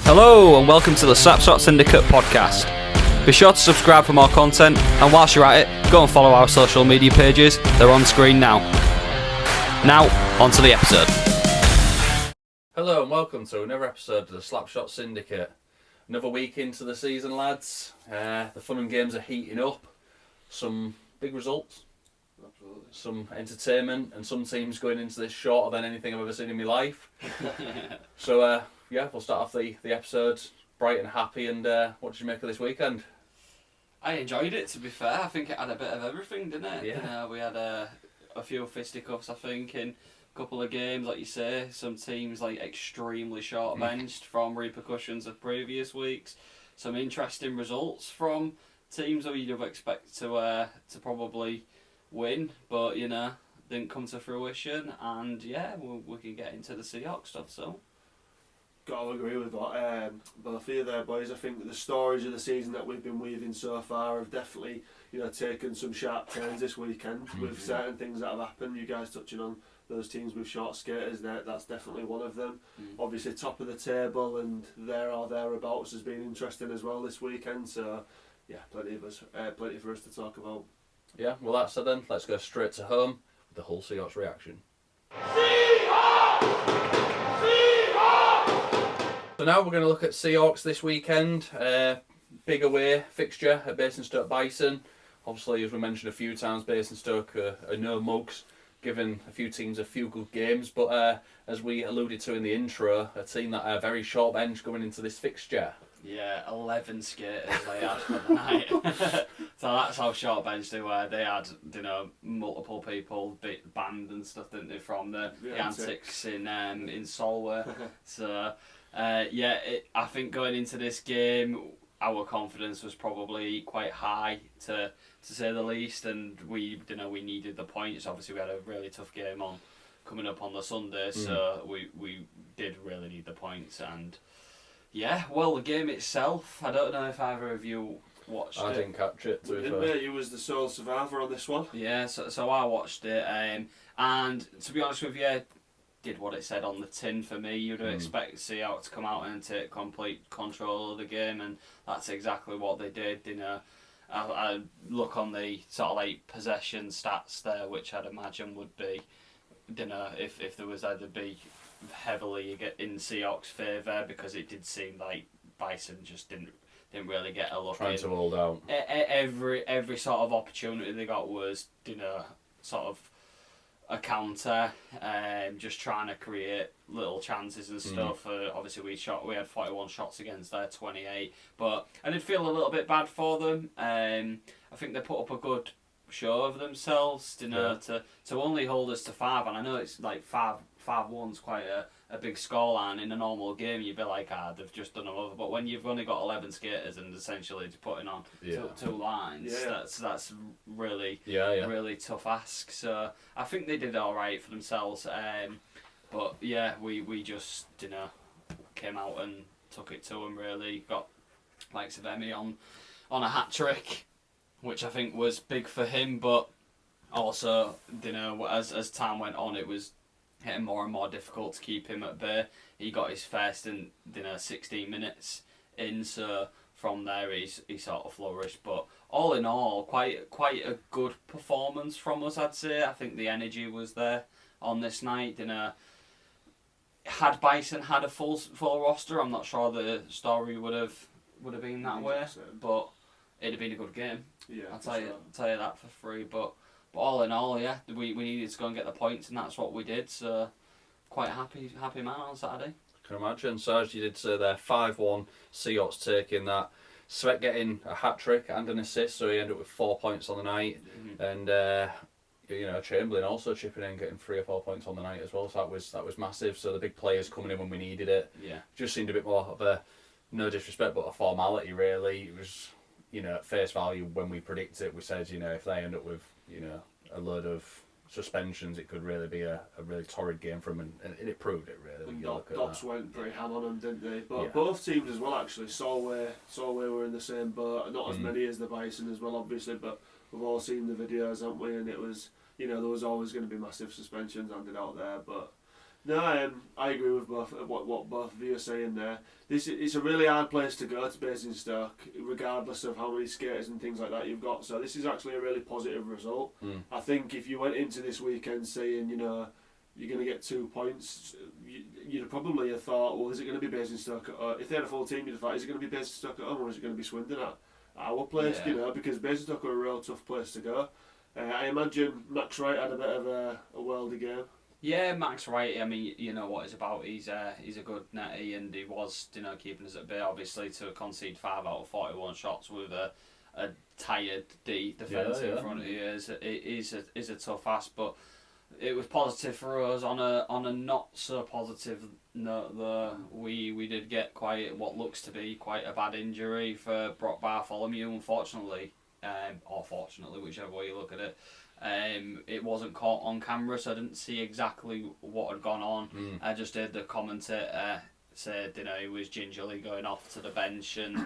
Hello and welcome to the Slapshot Syndicate podcast. Be sure to subscribe for more content, and whilst you're at it, go and follow our social media pages. They're on screen now. Now, on to the episode. Hello and welcome to another episode of the Slapshot Syndicate. Another week into the season, lads. The fun and games are heating up. Some big results. Absolutely. Some entertainment, and some teams going into this shorter than anything I've ever seen in my life. So, we'll start off the episode bright and happy. And what did you make of this weekend? I enjoyed it, to be fair. I think it had a bit of everything, didn't it? Yeah. We had a few fisticuffs, I think, in a couple of games, like you say. Some teams extremely short-benched from repercussions of previous weeks. Some interesting results from teams that you'd have expected to probably win, but didn't come to fruition. And we can get into the Seahawks stuff. So. Got to agree with what both of you there, boys. I think that the stories of the season that we've been weaving so far have definitely, taken some sharp turns this weekend with certain things that have happened. You guys touching on those teams with short skaters, that's definitely one of them. Obviously, top of the table and there or thereabouts has been interesting as well this weekend. So, plenty for us to talk about. Yeah, well, that said then, let's go straight to home with the Hull Seahawks reaction. So now we're going to look at Seahawks this weekend. Big away fixture at Basingstoke Bison. Obviously, as we mentioned a few times, Basingstoke are no mugs, giving a few teams a few good games. But as we alluded to in the intro, a team that are very short bench going into this fixture. Yeah, 11 skaters they had for the night. So that's how short bench they were. They had, multiple people banned and stuff, didn't they, from the antics in Solway. So, I think going into this game, our confidence was probably quite high, to say the least, and we needed the points. Obviously, we had a really tough game coming up on the Sunday, so we did really need the points. And the game itself, I don't know if either of you watched it. I didn't catch it. You was the sole survivor on this one. Yeah, so I watched it, and to be honest with you, did what it said on the tin for me. You'd expect Seahawks to come out and take complete control of the game, and that's exactly what they did. I look on the sort of possession stats there, which I'd imagine would be, if there was either be heavily in Seahawks' favour, because it did seem like Bison just didn't really get a look. Trying to hold out. Every sort of opportunity they got was sort of a counter, just trying to create little chances and stuff. Obviously we had 41 shots against their 28, but I did feel a little bit bad for them. I think they put up a good show of themselves, to only hold us to 5, and I know it's 5-1's quite a big scoreline. In a normal game you'd be like, they've just done them over, but when you've only got 11 skaters and essentially just putting on two lines, that's really really tough ask. So I think they did alright for themselves, but we just came out and took it to them. Really got likes of Emmy on a hat trick, which I think was big for him, but also as time went on, it was getting more and more difficult to keep him at bay. He got his first in 16 minutes in, so from there he sort of flourished. But all in all, quite a good performance from us, I'd say. I think the energy was there on this night. Had Bison had a full roster, I'm not sure the story would have been that way, but it'd have been a good game. Yeah, I'll tell you that for free. But all in all, we needed to go and get the points, and that's what we did. So quite happy man on Saturday. Can imagine. So as you did say there, 5-1, Seahawks taking that. Sweat getting a hat trick and an assist, so he ended up with 4 points on the night. And Chamberlain also chipping in, getting 3 or 4 points on the night as well. So that was massive. So the big players coming in when we needed it. Yeah. Just seemed a bit more of a, no disrespect, but a formality really. It was, at face value when we predicted it, we said, if they end up with, a load of suspensions, it could really be a really torrid game for them, and it proved it really. Dots went pretty ham on them, didn't they? But both teams as well, actually. Solway were in the same boat. Not as many as the Bison as well, obviously, but we've all seen the videos, haven't we? And it was, there was always going to be massive suspensions handed out there. But No, I agree with what both of you are saying there. It's a really hard place to go to Basingstoke, regardless of how many skaters and things like that you've got. So this is actually a really positive result. I think if you went into this weekend saying, you know, you're going to get 2 points, you'd probably have thought, well, is it going to be Basingstoke? If they had a full team, you'd have thought, is it going to be Basingstoke at home or is it going to be Swindon at our place? Yeah. You know, because Basingstoke are a real tough place to go. I imagine Max Wright had a bit of a worldie game. Yeah, Max Wright, I mean, you know what he's about. He's a good netty, and he was, you know, keeping us at bay. Obviously, to concede 5 out of 41 shots with a tired defence in front of you is a tough ask. But it was positive for us. On a not so positive note, though, we did get what looks to be quite a bad injury for Brock Bartholomew, unfortunately, or fortunately, whichever way you look at it. It wasn't caught on camera, so I didn't see exactly what had gone on. I just heard the commentator said, you know, he was gingerly going off to the bench, and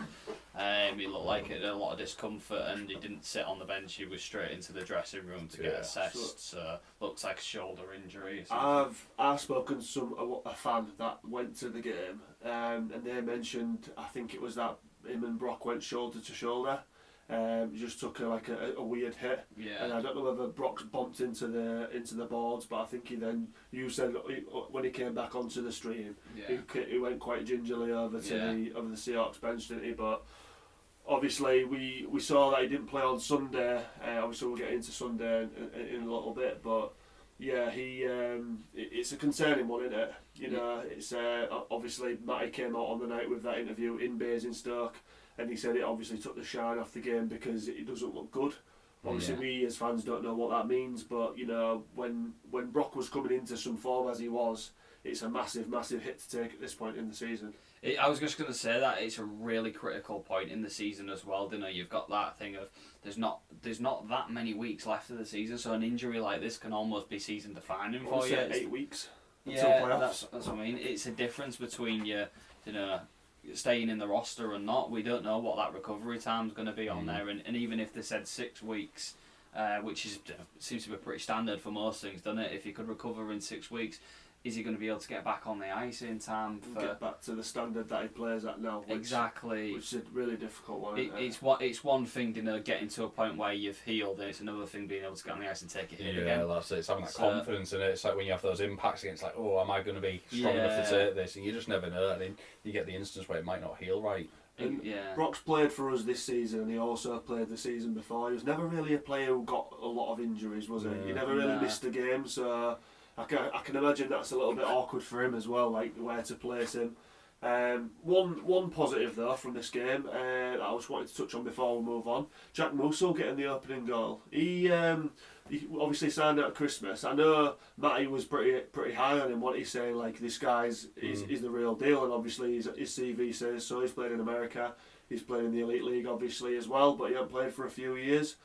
he looked like it had a lot of discomfort, and he didn't sit on the bench. He was straight into the dressing room to get assessed. So looks like a shoulder injury. I've spoken to a fan that went to the game, and they mentioned, I think it was that him and Brock went shoulder to shoulder. He just took a weird hit, and I don't know whether Brock's bumped into the boards, but I think you said when he came back onto the stream, he went quite gingerly over to the Seahawks bench, didn't he? But obviously we saw that he didn't play on Sunday. Obviously we'll get into Sunday in a little bit, but yeah, it's a concerning one, isn't it? You know, it's obviously Matty came out on the night with that interview in Basingstoke. And he said it obviously took the shine off the game because it doesn't look good. Obviously, we as fans don't know what that means, but you know, when Brock was coming into some form as he was, it's a massive, massive hit to take at this point in the season. I was just going to say that it's a really critical point in the season as well. You know, you've got that thing of there's not that many weeks left of the season, so an injury like this can almost be season defining for you. 8 weeks. Yeah, that's what I mean. It's a difference between you know, staying in the roster and not. We don't know what that recovery time's going to be on there, and even if they said 6 weeks, which seems to be pretty standard for most things, doesn't it? If you could recover in 6 weeks, is he going to be able to get back on the ice in time for get back to the standard that he plays at now? Exactly, which is a really difficult one. It's one thing, you know, getting to a point where you've healed, and it's another thing being able to get on the ice and take it in again. Yeah, that's it. It's having that confidence in it. It's like when you have those impacts against, like, oh, am I going to be strong enough to take this? And you just never know. And then you get the instance where it might not heal right. And Brock's played for us this season, and he also played the season before. He was never really a player who got a lot of injuries, was he? He never really missed a game, so I can imagine that's a little bit awkward for him as well, like where to place him. One positive though from this game that I was wanting to touch on before we move on. Jack Musso getting the opening goal. He obviously signed out at Christmas. I know Matty was pretty high on him. What he's saying, like, this guy's is the real deal, and obviously his CV says so. He's played in America. He's played in the Elite League obviously as well, but he hasn't played for a few years.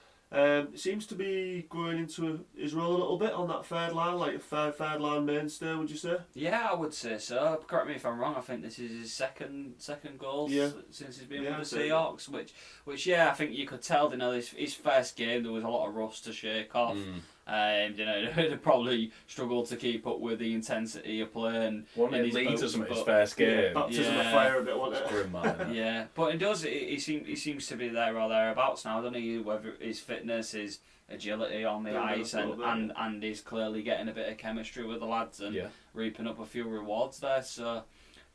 Seems to be growing into his role a little bit on that third line, like a third line mainstay, would you say? Yeah, I would say so. Correct me if I'm wrong. I think this is his second goal since he's been with the Seahawks, which I think you could tell. You know, his first game there was a lot of rust to shake off. You know, they probably struggled to keep up with the intensity of play. And leads us his first game. Baptism of fire a bit, wasn't it? Grim, man. Yeah, but it does. He seems to be there or thereabouts now, doesn't he? Whether his fitness, his agility on the ice, and he's clearly getting a bit of chemistry with the lads and reaping up a few rewards there. So.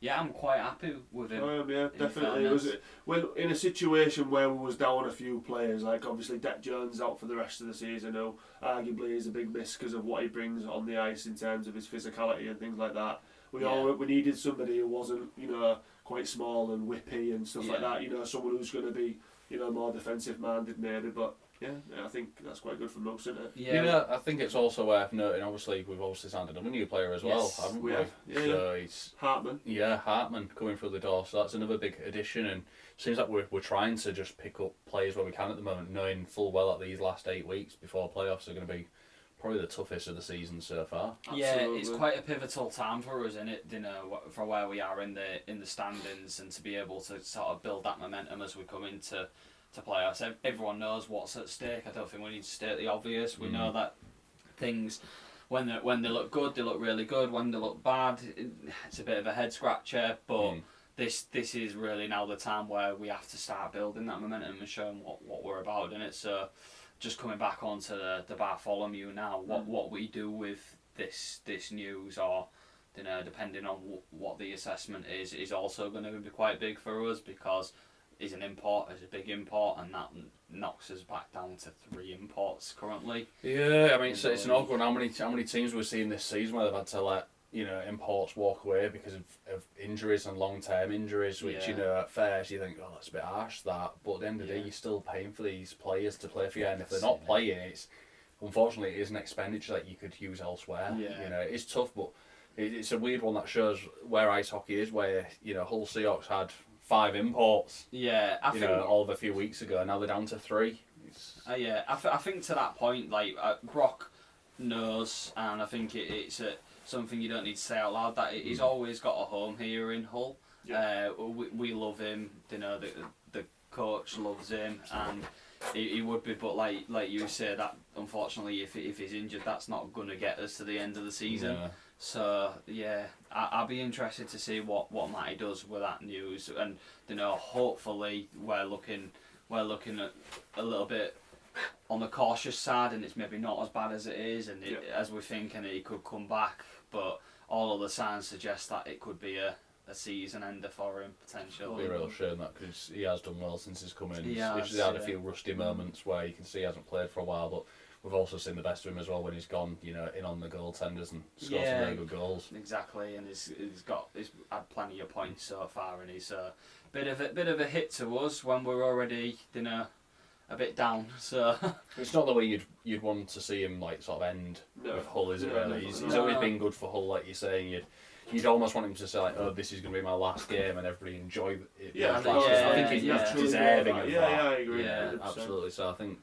Yeah, I'm quite happy with him. Yeah, definitely. It was in a situation where we was down a few players, like obviously Deck Jones out for the rest of the season, who arguably is a big miss because of what he brings on the ice in terms of his physicality and things like that. We needed somebody who wasn't, you know, quite small and whippy and stuff like that. You know, someone who's going to be, you know, more defensive minded maybe, but. Yeah, I think that's quite good for most, isn't it? Yeah, I think it's also worth noting, obviously, we've obviously signed another new player as well, haven't we? So it's Hartman. Yeah, Hartman coming through the door, so that's another big addition, and it seems like we're trying to just pick up players where we can at the moment, knowing full well that these last 8 weeks before playoffs are going to be probably the toughest of the season so far. Yeah, it's quite a pivotal time for us, isn't it? You know, for where we are in the standings, and to be able to sort of build that momentum as we come into playoffs. Everyone knows what's at stake. I don't think we need to state the obvious. We know that things when they look good, they look really good. When they look bad, it's a bit of a head scratcher. But this is really now the time where we have to start building that momentum and showing what we're about in it. So just coming back onto the Bartholomew now, what we do with this news, or depending on what the assessment is also going to be quite big for us, because is a big import, and that knocks us back down to 3 imports currently. Yeah, I mean it's an odd one. How many teams we're seeing this season where they've had to let imports walk away because of injuries and long-term injuries, which at first you think, oh, that's a bit harsh, that, but at the end of the day you're still paying for these players to play for you, and if they're not playing, unfortunately it is an expenditure that you could use elsewhere. It's tough, but it's a weird one that shows where ice hockey is, where Hull Seahawks had 5 imports. I think all of a few weeks ago. Now they're down to 3. I think to that point, like Brock knows, and I think it's something you don't need to say out loud, that he's always got a home here in Hull. We love him. The coach loves him, and he would be. But like you say, that unfortunately, if he's injured, that's not going to get us to the end of the season. So I'll be interested to see what Matty does with that news, and hopefully we're looking at a little bit on the cautious side, and it's maybe not as bad as it is, and as we're thinking he could come back, but all of the signs suggest that it could be a season ender for him potentially. It'll be a real shame that, because he has done well since he's come in. He's had a few rusty moments where you can see he hasn't played for a while, but we've also seen the best of him as well when he's gone, in on the goaltenders and scored some very good goals. Exactly, and he's had plenty of points so far, and he's a bit of a hit to us when we're already a bit down. So it's not the way you'd want to see him sort of end with Hull, is it? Really, he's always been good for Hull, like you're saying. You'd almost want him to say oh, this is going to be my last game, and everybody enjoy it. I think he's deserving of that. I agree. Yeah, absolutely. So I think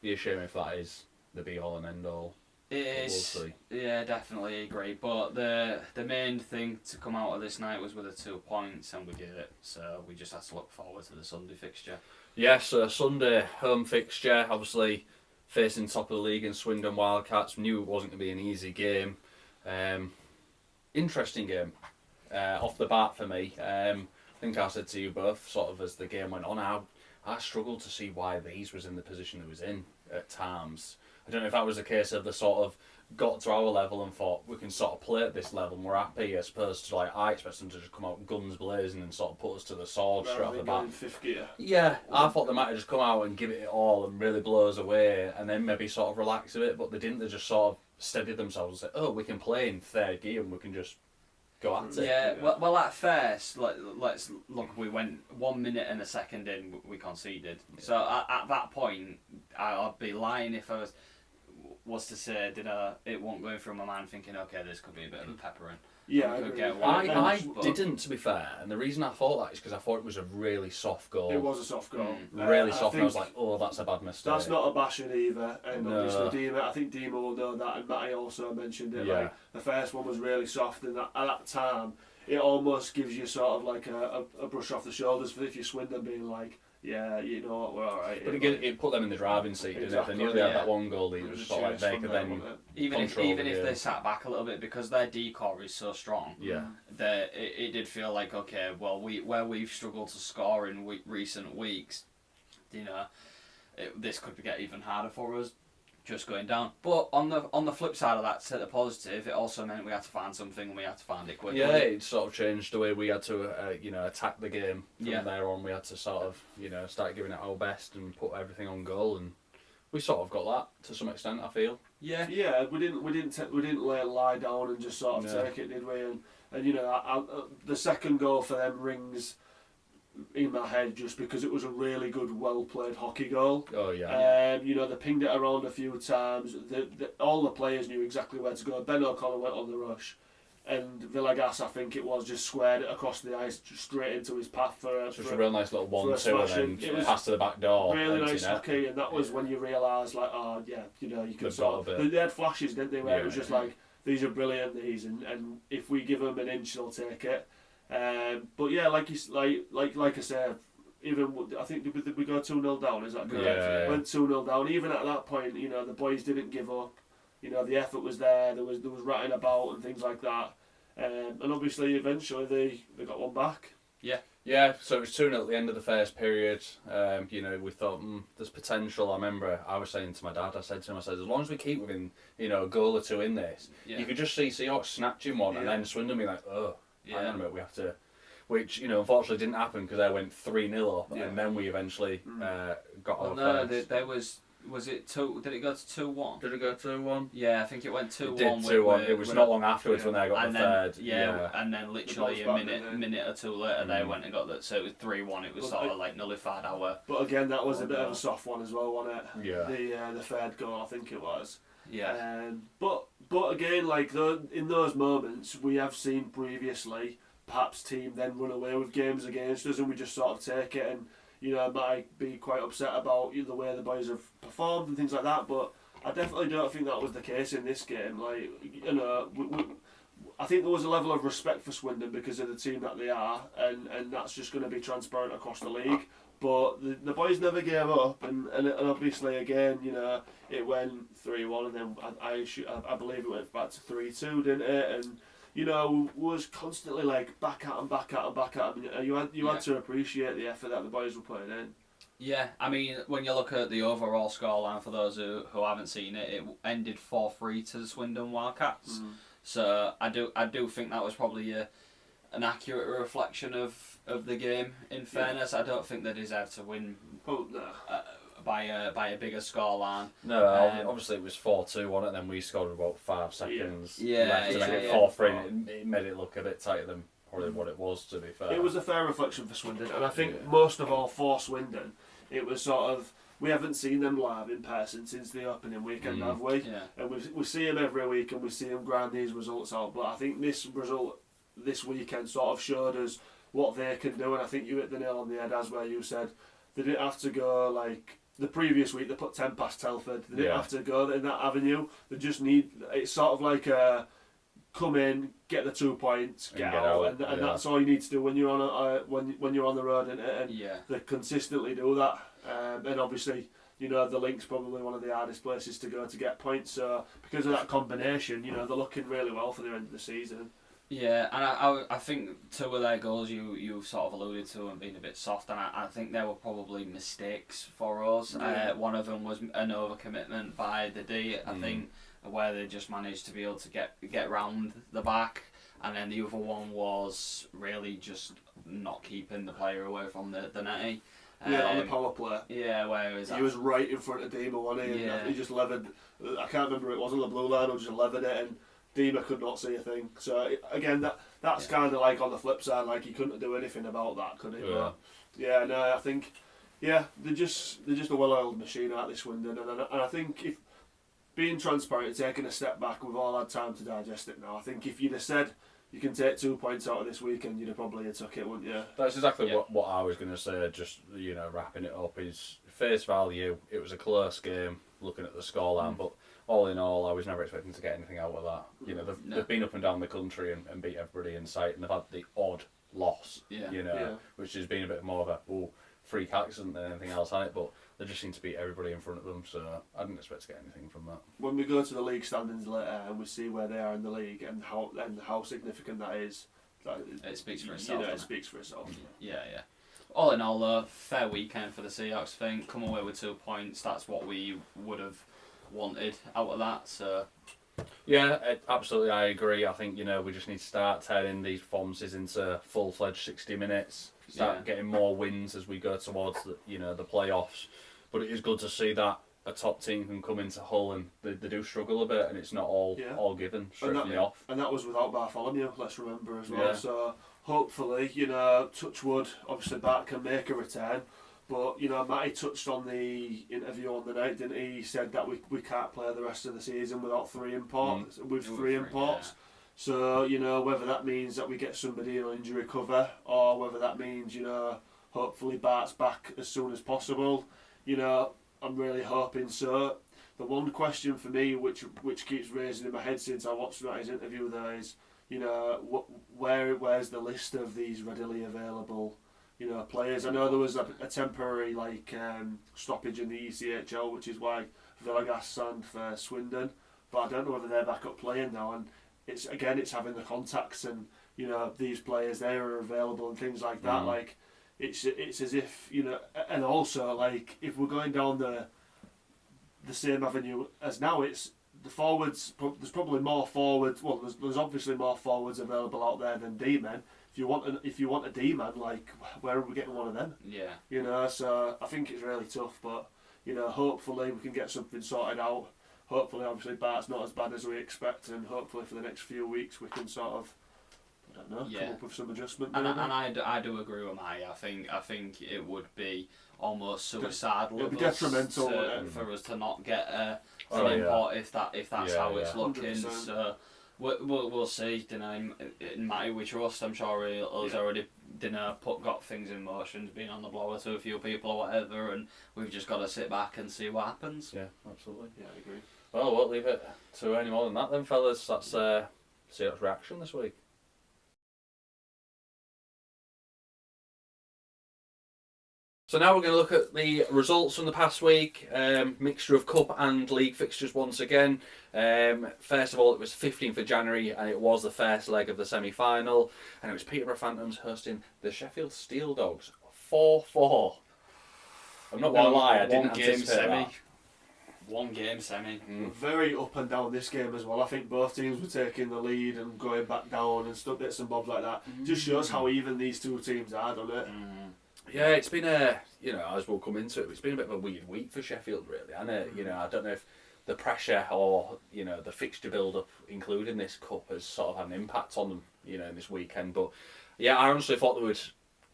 be a shame if that is the be all and end all. It is. We'll see. Yeah, definitely agree. But the main thing to come out of this night was with the 2 points, and we did it. So we just have to look forward to the Sunday fixture. Yes, Sunday home fixture. Obviously facing top of the league in Swindon Wildcats. Knew it wasn't going to be an easy game. Interesting game off the bat for me. I think I said to you both, sort of as the game went on, I struggled to see why these was in the position it was in at times. I don't know if that was a case of the sort of got to our level and thought we can sort of play at this level and we're happy, as opposed to I expect them to just come out guns blazing and sort of put us to the sword straight off the bat. Fifth gear. Yeah, I thought they might have just come out and give it all and really blow us away and then maybe sort of relax a bit, but they didn't. They just sort of steadied themselves and said, oh, we can play in third gear and we can just go at it. Yeah, well at first, let's look, we went 1 minute and a second in, we conceded. Yeah. So at that point, I'd be lying if I was to say, it won't go through my mind thinking, okay, this could be a bit of a peppering. Yeah, I didn't, to be fair, and the reason I thought that is because I thought it was a really soft goal. It was a soft goal. Really soft, and I was like, oh, that's a bad mistake. That's not a bashing either, and obviously Dima, I think Dima will know that, and Matty also mentioned it. Yeah. The first one was really soft, and at that time, it almost gives you sort of like a brush off the shoulders for if you're Swindon being like, yeah, you know what, we're alright. But again, it put them in the driving seat, didn't it? They knew they had that one goal, it was sort of like they could then even if they sat back a little bit, because their decor is so strong. Yeah. It did feel like, okay, well, where we've struggled to score in recent weeks, this could get even harder for us, just going down. But on the flip side of that, to the positive, it also meant we had to find something and we had to find it quickly. Yeah, it sort of changed the way we had to attack the game from there on. We had to sort of start giving it our best and put everything on goal, and we sort of got that to some extent, I feel. Yeah, we didn't lie down and just sort of take it, did we? And the second goal for them rings in my head just because it was a really good, well played hockey goal. Oh yeah. They pinged it around a few times. All the players knew exactly where to go. Ben O'Connor went on the rush, and Villegas, I think it was, just squared it across the ice straight into his path for a real nice little 1-2 and then pass to the back door. Really nice hockey, and that was when you realise you can sort of. They had flashes, didn't they? Where it was just like, these are brilliant, and if we give them an inch, they'll take it. But yeah, like I said, even I think did we go 2-0 down? Is that correct? Yeah. Went 2-0 down. Even at that point, the boys didn't give up. You know, the effort was there. There was ratting about and things like that. And obviously, eventually, they got one back. Yeah, so it was 2-0 at the end of the first period. You know, we thought, there's potential. I remember I was saying to my dad, I said to him, as long as we keep within, you know, a goal or two in this, you could just see Seahawks snatching one and then Swindon be like, hang on a minute, we have to... Which, you know, unfortunately didn't happen because they went 3-0 up and then we eventually got over. No, there was it 2? Did it go to 2-1? Did it go 2-1? Yeah, I think it went 2-1. It did 2-1. It was not long afterwards when they got and the then, third. and then literally a minute or two later they went and got that. So it was 3-1. It was sort of like nullified our. But again, that was a bit of a soft one as well, wasn't it? Yeah. The third goal, I think it was. Yeah. But again, like in those moments, we have seen previously, perhaps team then run away with games against us, and we just sort of take it and. You know, might be quite upset about the way the boys have performed and things like that, but I definitely don't think that was the case in this game. Like, you know, I think there was a level of respect for Swindon because of the team that they are, and that's just going to be transparent across the league. But the boys never gave up, and obviously again, you know, it went 3-1, and then I believe it went back to 3-2, didn't it? And you know, was constantly like back at them. You had to appreciate the effort that the boys were putting in. Yeah, I mean, when you look at the overall scoreline for those who haven't seen it, it ended 4-3 to the Swindon Wildcats. So I do think that was probably an accurate reflection of the game. In fairness, I don't think they deserved to win. Oh no. By a bigger scoreline. No, obviously it was 4-2 on it, and then we scored about 5 seconds left to make it 4-3. It made it look a bit tighter than probably what it was, to be fair. It was a fair reflection for Swindon, and I think most of all for Swindon, it was sort of, we haven't seen them live in person since the opening weekend, have we? Yeah. And we see them every week, and we see them grind these results out, but I think this result this weekend sort of showed us what they can do, and I think you hit the nail on the head as where you said they didn't have to go like... The previous week they put 10 past Telford. They didn't have to go in that avenue. They just need. It's sort of like come in, get the 2 points, get out, and that's all you need to do when you're on when you're on the road, and they consistently do that. And obviously, you know, the Link's probably one of the hardest places to go to get points. So because of that combination, you know, they're looking really well for the end of the season. Yeah, and I think 2 of their goals you've sort of alluded to and been a bit soft, and I think they were probably mistakes for us. One of them was an overcommitment by the D, I think, where they just managed to be able to get round the back, and then the other one was really just not keeping the player away from the netty. On the power play. Yeah, where was that? He was right in front of Dima, wasn't he? And he just levered. I can't remember it was on the blue line or just levered it, and Dima could not see a thing. So again, that's kind of like on the flip side, like he couldn't do anything about that, could he? I think, they're just a well-oiled machine out this Swindon, and I think if being transparent, taking a step back, we've all had time to digest it now. I think if you'd have said you can take 2 points out of this weekend, you'd have probably took it, wouldn't you? That's exactly what I was going to say. Just, you know, wrapping it up is face value. It was a close game, looking at the scoreline, but all in all, I was never expecting to get anything out of that. You know, they've been up and down the country and beat everybody in sight, and they've had the odd loss, which has been a bit more of a freak accident than anything else on it, but they just seem to beat everybody in front of them, so I didn't expect to get anything from that. When we go to the league standings later and we see where they are in the league and how significant that is, it speaks for itself. You know, it speaks for itself. Yeah. All in all, though, fair weekend for the Seahawks. Thing, come away with 2 points. That's what we would have wanted out of that. So yeah, absolutely, I agree. I think, you know, we just need to start turning these performances into full-fledged 60 minutes. Start getting more wins as we go towards the playoffs. But it is good to see that a top team can come into Hull and they do struggle a bit, and it's not all given straight from the off. And that was without Bartholomew, let's remember as well. So hopefully, you know, touch wood, obviously Bart can make a return. But, you know, Matty touched on the interview on the night, didn't he? He said that we can't play the rest of the season without 3 imports. Three imports. So, you know, whether that means that we get somebody on injury cover, or whether that means, you know, hopefully Bart's back as soon as possible, you know, I'm really hoping so. The one question for me, which keeps raising in my head since I watched Matty's interview there, is, you know, where's the list of these readily available, you know, players? I know there was a temporary stoppage in the ECHL, which is why Villegas signed for Swindon but I don't know whether they're back up playing now. And it's having the contacts and these players there are available and things like that. Like it's as if and also like if we're going down the same avenue as now, it's the forwards. There's probably more forwards. Well, there's obviously more forwards available out there than D-men. If you want a D-man, like where are we getting one of them? Yeah. So I think it's really tough, but hopefully we can get something sorted out. Hopefully, obviously, Bart's not as bad as we expect, and hopefully for the next few weeks we can sort of, I don't know, come up with some adjustment. And I do agree with Mike. I think it would be almost suicidal. It'd be detrimental for us to not get an import if that's how it's looking. 100%. So we'll see. In Matty we trust. I'm sure he's already got things in motion, been on the blower to a few people or whatever, and we've just got to sit back and see what happens. Yeah, absolutely. Yeah, I agree. Well, I won't leave it to any more than that then, fellas. That's Seahawks reaction this week. So now we're going to look at the results from the past week. Mixture of cup and league fixtures once again. First of all, it was 15th of January and it was the first leg of the semi-final, and it was Peterborough Phantoms hosting the Sheffield Steel Dogs. 4-4. I'm not going to lie, I didn't anticipate that. One game semi. Very up and down this game as well. I think both teams were taking the lead and going back down and stuff, bits and bobs like that. Just shows how even these two teams are, doesn't it? Yeah, it's been as we'll come into it, it's been a bit of a weird week for Sheffield, really. I don't know if the pressure or the fixture build-up, including this cup, has sort of had an impact on them, in this weekend. But yeah, I honestly thought they would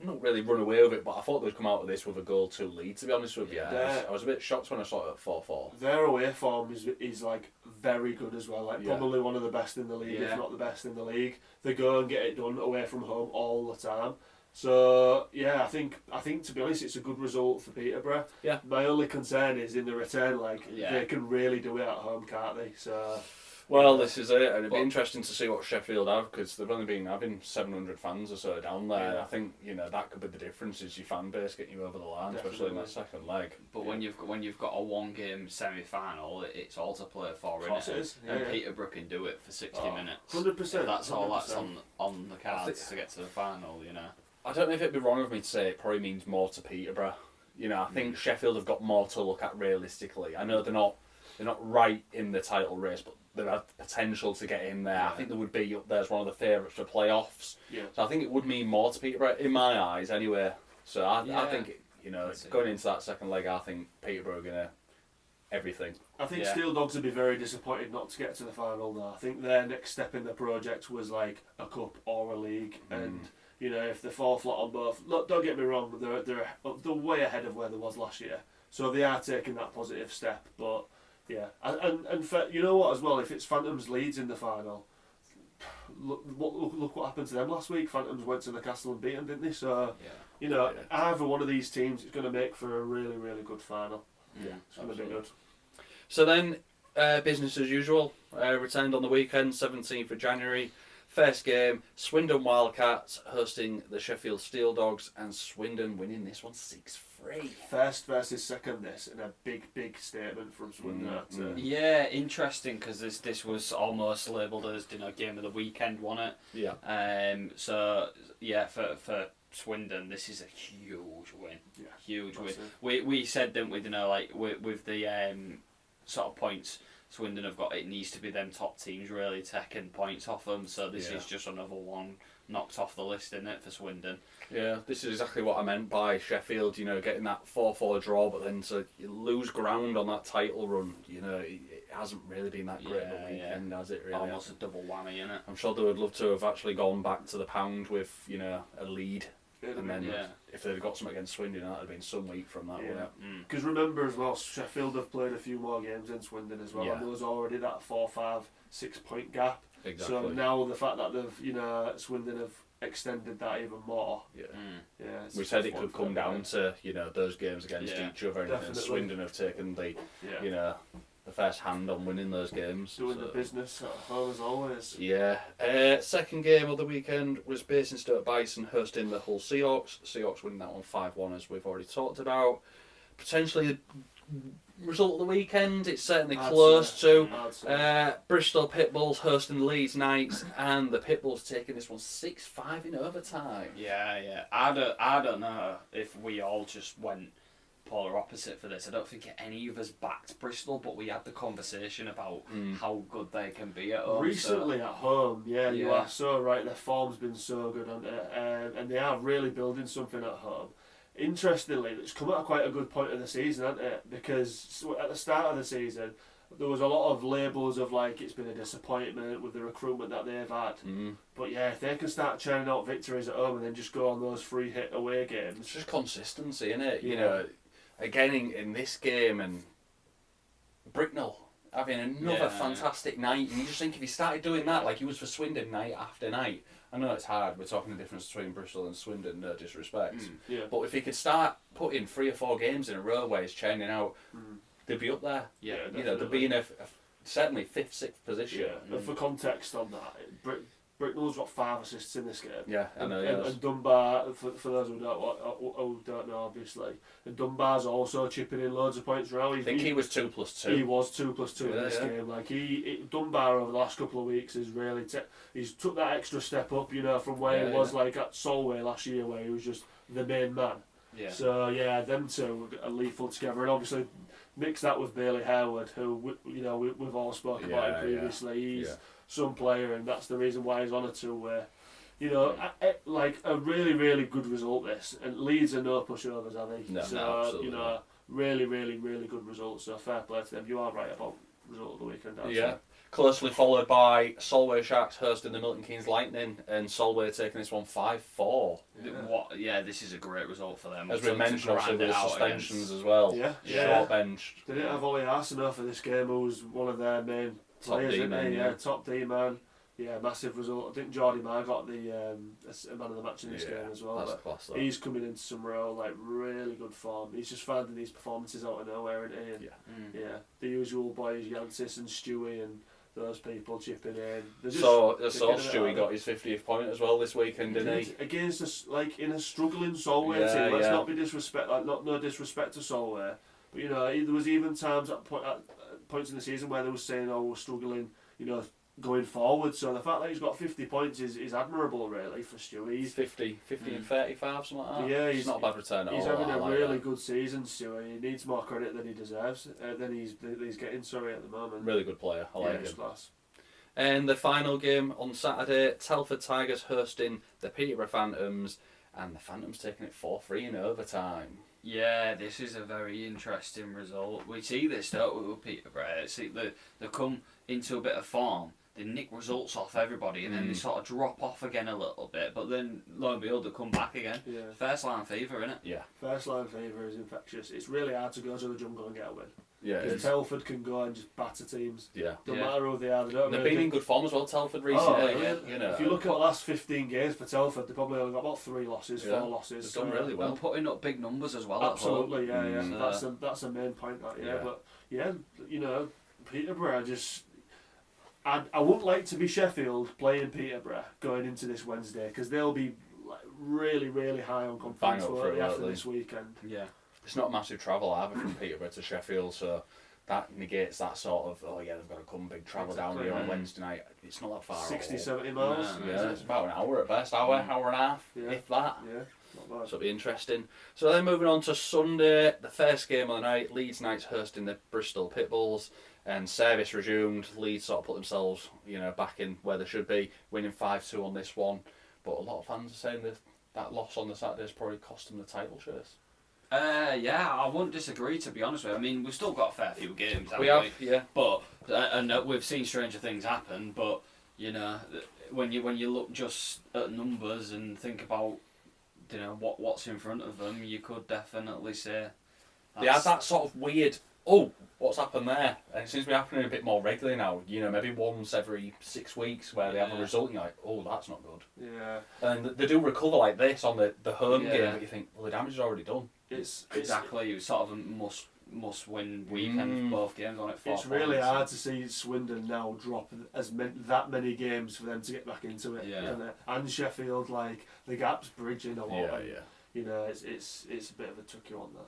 not really run away with it, but I thought they would come out of this with a goal-2 lead. To be honest with you, I was a bit shocked when I saw it at 4-4. Their away form is like very good as well. Like probably one of the best in the league, if not the best in the league. They go and get it done away from home all the time. So yeah, I think to be honest, it's a good result for Peterborough. Yeah. My only concern is in the return leg. They can really do it at home, can't they? So. Well, this is it, and it'd be interesting to see what Sheffield have, because they've only been having 700 fans or so down there. Yeah. I think that could be the difference, is your fan base getting you over the line, especially in that second leg. But when you've got a one-game semi-final, it's all to play for, isn't it? And Peterborough can do it for 60 minutes. 100%. That's all that's on the cards to get to the final, I don't know if it'd be wrong of me to say it probably means more to Peterborough. I think Sheffield have got more to look at realistically. I know they're not right in the title race, but they've had potential to get in there. Yeah. I think they would be up there as one of the favourites for playoffs. Yeah. So I think it would mean more to Peterborough, in my eyes anyway. So I think, going into that second leg, I think Peterborough are going to everything. I think Steel Dogs would be very disappointed not to get to the final now. I think their next step in the project was like a cup or a league, and if they fall flat on both, look, don't get me wrong, they're way ahead of where they was last year. So they are taking that positive step, but yeah, and for, you know what as well, if it's Phantoms Leeds in the final, look what happened to them last week. Phantoms went to the Castle and beat them, didn't they? So either one of these teams is going to make for a really, really good final. Yeah, it's going to be good. So then, business as usual, returned on the weekend, 17th of January. First game, Swindon Wildcats hosting the Sheffield Steel Dogs, and Swindon winning this one 6-3. First versus second, this, and a big statement from Swindon. Yeah, interesting, because this was almost labelled as game of the weekend, wasn't it? Yeah. So yeah, for Swindon, this is a huge win. Yeah. Huge win. We said, didn't we? With the sort of points Swindon have got, it needs to be them top teams really taking points off them. So this is just another one knocked off the list, isn't it, for Swindon? Yeah, this is exactly what I meant by Sheffield. Getting that 4-4 draw, but then to lose ground on that title run. It hasn't really been that great of a weekend, has it? Really, almost a double whammy, innit? I'm sure they would love to have actually gone back to the pound with a lead. And then if they'd got something against Swindon, that would have been some week from that, wouldn't it? Because remember as well, Sheffield have played a few more games than Swindon as well, and there was already that 4-5, 6 point gap. Exactly. So now the fact that they've, Swindon have extended that even more. We said it could come down to those games against each other, and Swindon have taken the the first hand on winning those games. Doing the business at home as always. Yeah. Second game of the weekend was Basingstoke Bison hosting the Hull Seahawks. Seahawks winning that one 5-1, as we've already talked about. Potentially result of the weekend. It's certainly I'd close say. to Bristol Pitbulls hosting Leeds Knights, and the Pitbulls taking this one 6-5 in overtime. Yeah. I don't know if we all just went polar opposite for this. I don't think any of us backed Bristol, but we had the conversation about how good they can be at home. Recently at home, you are so right. Their form's been so good, and they are really building something at home. Interestingly, it's come at quite a good point of the season, hasn't it? Because at the start of the season, there was a lot of labels of like it's been a disappointment with the recruitment that they've had. But yeah, if they can start churning out victories at home and then just go on those free hit away games, it's just consistency, isn't it? Yeah. You know, again in this game, and Bricknell having another fantastic night, and you just think if he started doing that like he was for Swindon night after night. I know it's hard, we're talking the difference between Bristol and Swindon, no disrespect. But if he could start putting 3 or 4 games in a row where he's churning out, they'd be up there. Yeah, you know, they'd be in a certainly 5th, 6th position. Yeah, and for context on that, Bricknell's got 5 assists in this game. Yeah, I know. And Dunbar, for those who don't know, obviously, and Dunbar's also chipping in loads of points now. I think he was 2+2. He was 2+2 in this game. Like Dunbar over the last couple of weeks has really he's took that extra step up. You know, from where he was like at Solway last year, where he was just the main man. Yeah. So yeah, them two are lethal together, and obviously mix that with Bailey Howard, who we've all spoken about him previously. He's some player, and that's the reason why he's on a 2-way. You know, like a really, really good result this, and Leeds are no pushovers, are they? No, absolutely. You know, really, really, really good result. So fair play to them. You are right about result of the weekend. Yeah. Closely followed by Solway Sharks hosting the Milton Keynes Lightning, and Solway taking this one 5-4. This is a great result for them. As we mentioned, obviously with the suspensions as well. Short bench. They didn't have Ollie Arsenault for this game, who was one of their main players, didn't he? Top D man. Yeah, massive result. I think Geordie Marr got the man of the match in this game as well. That's class, though. He's coming into some real, like, really good form. He's just finding these performances out of nowhere, isn't he? And the usual boys, Yantis and Stewie and those people chipping in. Stewie got his 50th point as well this weekend, didn't he? Against us, like in a struggling Solway team. Let's not be disrespect, like no disrespect to Solway, but you know there was even times at points in the season where they were saying, "Oh, we're struggling," you know, going forward. So the fact that he's got 50 points is admirable, really, for Stewie. He's 50 and 35, something like that. Yeah, he's not a bad return at all. He's having a really good season, Stewie. He needs more credit than he deserves. Than he's getting, at the moment. Really good player. I like him. Class. And the final game on Saturday, Telford Tigers hosting the Peterborough Phantoms, and the Phantoms taking it 4-3 in overtime. Yeah, this is a very interesting result. We see this, don't we, with Peterborough? See, they come into a bit of form, they nick results off everybody, and then they sort of drop off again a little bit, but then, lo and behold, they come back again. Yeah. First line fever, innit? Yeah. First line fever is infectious. It's really hard to go to the jungle and get a win. Yeah, because Telford can go and just batter teams. Yeah. Don't matter who they are. They don't. They've been in good form as well, Telford, recently. You know. If you look at the last 15 games for Telford, they probably only got about 3 losses, 4 losses. They've done really well. They're putting up big numbers as well. Absolutely, That's a main point. But you know, Peterborough just. I wouldn't like to be Sheffield playing Peterborough going into this Wednesday, because they'll be like really, really high on confidence after this weekend. Yeah. It's not massive travel either from Peterborough to Sheffield, so that negates that sort of, they've got to come big travel down here on Wednesday night. It's not that far. 60, 70 miles. Yeah, it's about an hour at best, hour and a half, if that. Yeah, not bad. So it'll be interesting. So then moving on to Sunday, the first game of the night, Leeds Knights hosting the Bristol Pitbulls, and service resumed. Leeds sort of put themselves, back in where they should be, winning 5-2 on this one. But a lot of fans are saying that loss on the Saturday has probably cost them the title chase. I wouldn't disagree, to be honest with you. I mean, we've still got a fair few games, haven't we? Yeah. But and we've seen stranger things happen. But when you look just at numbers and think about what's in front of them, you could definitely say they had that sort of weird. What's happened there? And it seems to be happening a bit more regularly now. Maybe once every 6 weeks where they have a result and you're like, that's not good. Yeah. And they do recover like this on the home game, but you think, well, the damage is already done. It's exactly. It was sort of a must-win weekend for both games on it. It's really hard to see Swindon now drop that many games for them to get back into it. Yeah. And Sheffield, like the gap's bridging a lot. Yeah. It's a bit of a tricky one, that.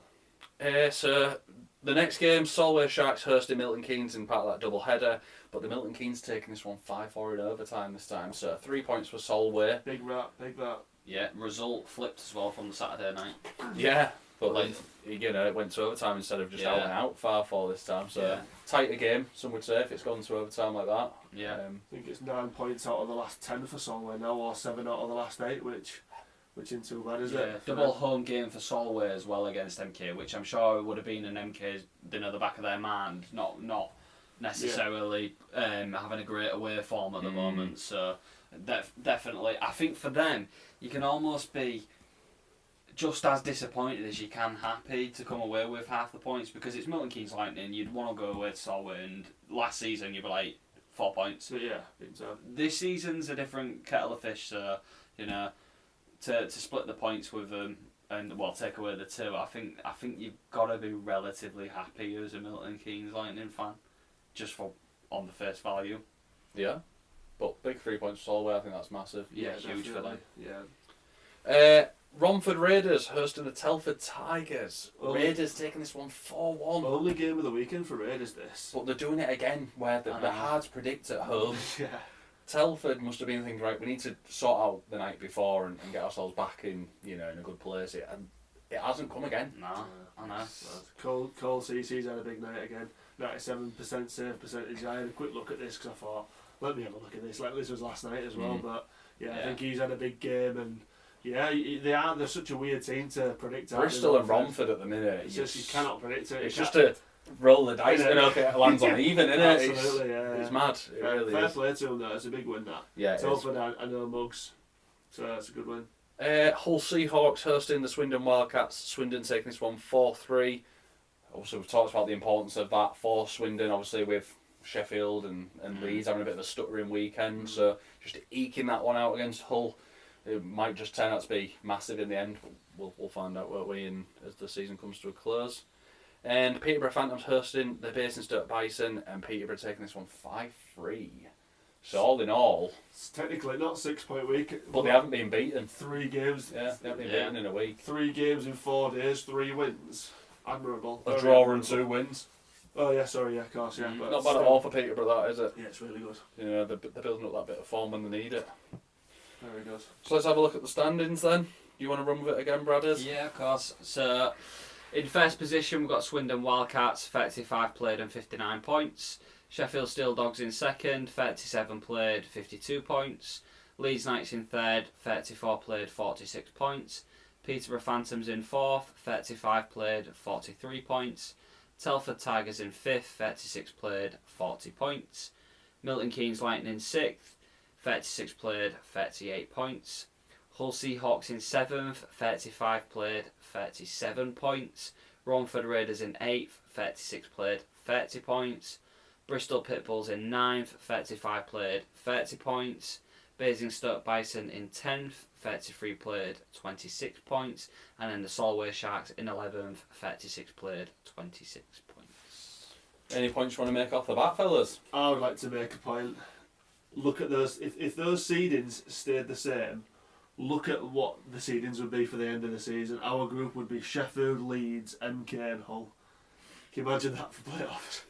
So the next game, Solway Sharks hosting Milton Keynes in part of that double header, but the Milton Keynes taking this one 5-4 in overtime this time. So 3 points for Solway. Big that. Yeah, result flipped as well from the Saturday night. Yeah, but like it went to overtime instead of just out and out 5-4 this time. So tighter game, some would say, if it's gone to overtime like that. Yeah, I think it's 9 points out of the last 10 for Solway now, or 7 out of the last 8, which isn't too bad, is it? Double home game for Solway as well against MK, which I'm sure would have been in MK's the back of their mind, not necessarily having a great away form at the moment. So definitely, I think for them, you can almost be just as disappointed as you can happy to come away with half the points, because it's Milton Keynes Lightning. You'd want to go away to Solway, and last season you'd be like 4 points. So yeah, big time. This season's a different kettle of fish, so to split the points with them and take away the 2. I think you've got to be relatively happy as a Milton Keynes Lightning fan, just on the face value. Yeah, but big 3 points for Solway. I think that's massive. Yeah, huge for them. Yeah. Romford Raiders hosting the Telford Tigers. Raiders taking this one 4-1. Only game of the weekend for Raiders, this. But they're doing it again, where they're hard to predict at home. Yeah. Telford must have been thinking, right, we need to sort out the night before and get ourselves back in a good place. And it hasn't come again. No, I know. Cole CC's had a big night again. 97% save percentage. I had a quick look at this because I thought, let me have a look at this. Like, this was last night as well, but I think he's had a big game, and they're such a weird team to predict. Bristol and Romford at the minute. It's just, you cannot predict it. It's just to roll the dice and hope it lands on even, isn't it? Absolutely, It's mad. It really fair is. play to them though, it's a big win that. Yeah, Telford and no mugs, so that's a good win. Hull Seahawks hosting the Swindon Wildcats. Swindon taking this one 4-3. Obviously, we've talked about the importance of that for Swindon, obviously with Sheffield and Leeds having a bit of a stuttering weekend, so just eking that one out against Hull, it might just turn out to be massive in the end. We'll find out, won't we, as the season comes to a close. And Peterborough Phantoms hosting the Basingstoke Bison, and Peterborough taking this one 5-3. So all in all, it's technically not 6 point week, but they haven't been beaten. 3 games. Yeah, they haven't been beaten in a week. 3 games in 4 days, 3 wins. Admirable. A draw and 2 wins. Oh yeah, sorry, of course, yeah. But not bad at all for Peterborough, that, is it? Yeah, it's really good. They're building up that bit of form when they need it. Very good. So let's have a look at the standings then. You want to run with it again, Bradders? Yeah, of course. So, in first position, we've got Swindon Wildcats, 35 played and 59 points. Sheffield Steel Dogs in second, 37 played, 52 points. Leeds Knights in third, 34 played, 46 points. Peterborough Phantoms in fourth, 35 played, 43 points. Telford Tigers in fifth, 36 played, 40 points. Milton Keynes Lightning in sixth, 36 played, 38 points. Hull Seahawks in seventh, 35 played, 37 points. Romford Raiders in eighth, 36 played, 30 points. Bristol Pitbulls in ninth, 35 played, 30 points. Basingstoke Bison in 10th, 33 played, 26 points. And then the Solway Sharks in 11th, 36 played, 26 points. Any points you want to make off the bat, fellas? I would like to make a point. Look at those, if those seedings stayed the same, look at what the seedings would be for the end of the season. Our group would be Sheffield, Leeds, MK and Hull. Can you imagine that for playoffs?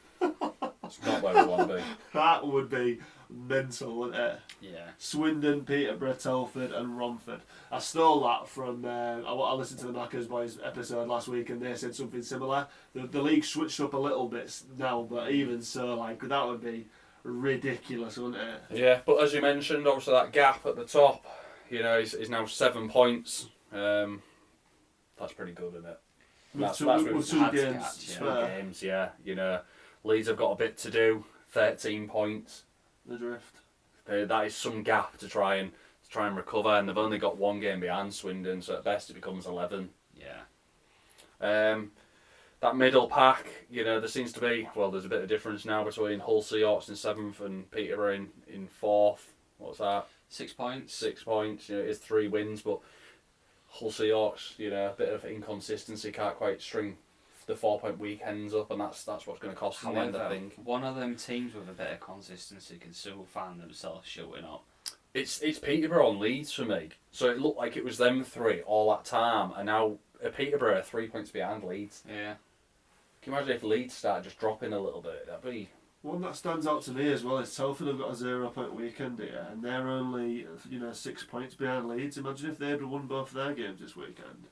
It's not where we want to be. That would be mental, wouldn't it? Yeah. Swindon, Peterborough, Telford and Romford. I stole that from, I listened to the Maccas Boys episode last week and they said something similar. The league switched up a little bit now, but even so, like, that would be ridiculous, wouldn't it? Yeah, but as you mentioned, obviously that gap at the top, is now 7 points. That's pretty good, isn't it? With two games. Games, yeah. Leeds have got a bit to do. 13 points. The drift. That is some gap to try and recover, and they've only got 1 game behind Swindon, so at best it becomes 11. Yeah. That middle pack, there seems to be, there's a bit of difference now between Hull Seahawks in 7th and Peterborough in 4th. What's that? 6 points. 6 points. It is 3 wins, but Hull Seahawks, a bit of inconsistency, can't quite string the 4-point weekends up, and that's what's going to cost them in the end, I think. One of them teams with a bit of consistency can still find themselves shooting up. It's Peterborough and Leeds for me. So it looked like it was them 3 all that time, and now Peterborough are 3 points behind Leeds. Yeah. Can you imagine if Leeds start just dropping a little bit? That'd be... One that stands out to me as well is Telford have got a 0-point weekend here, and they're only 6 points behind Leeds. Imagine if they'd won both their games this weekend.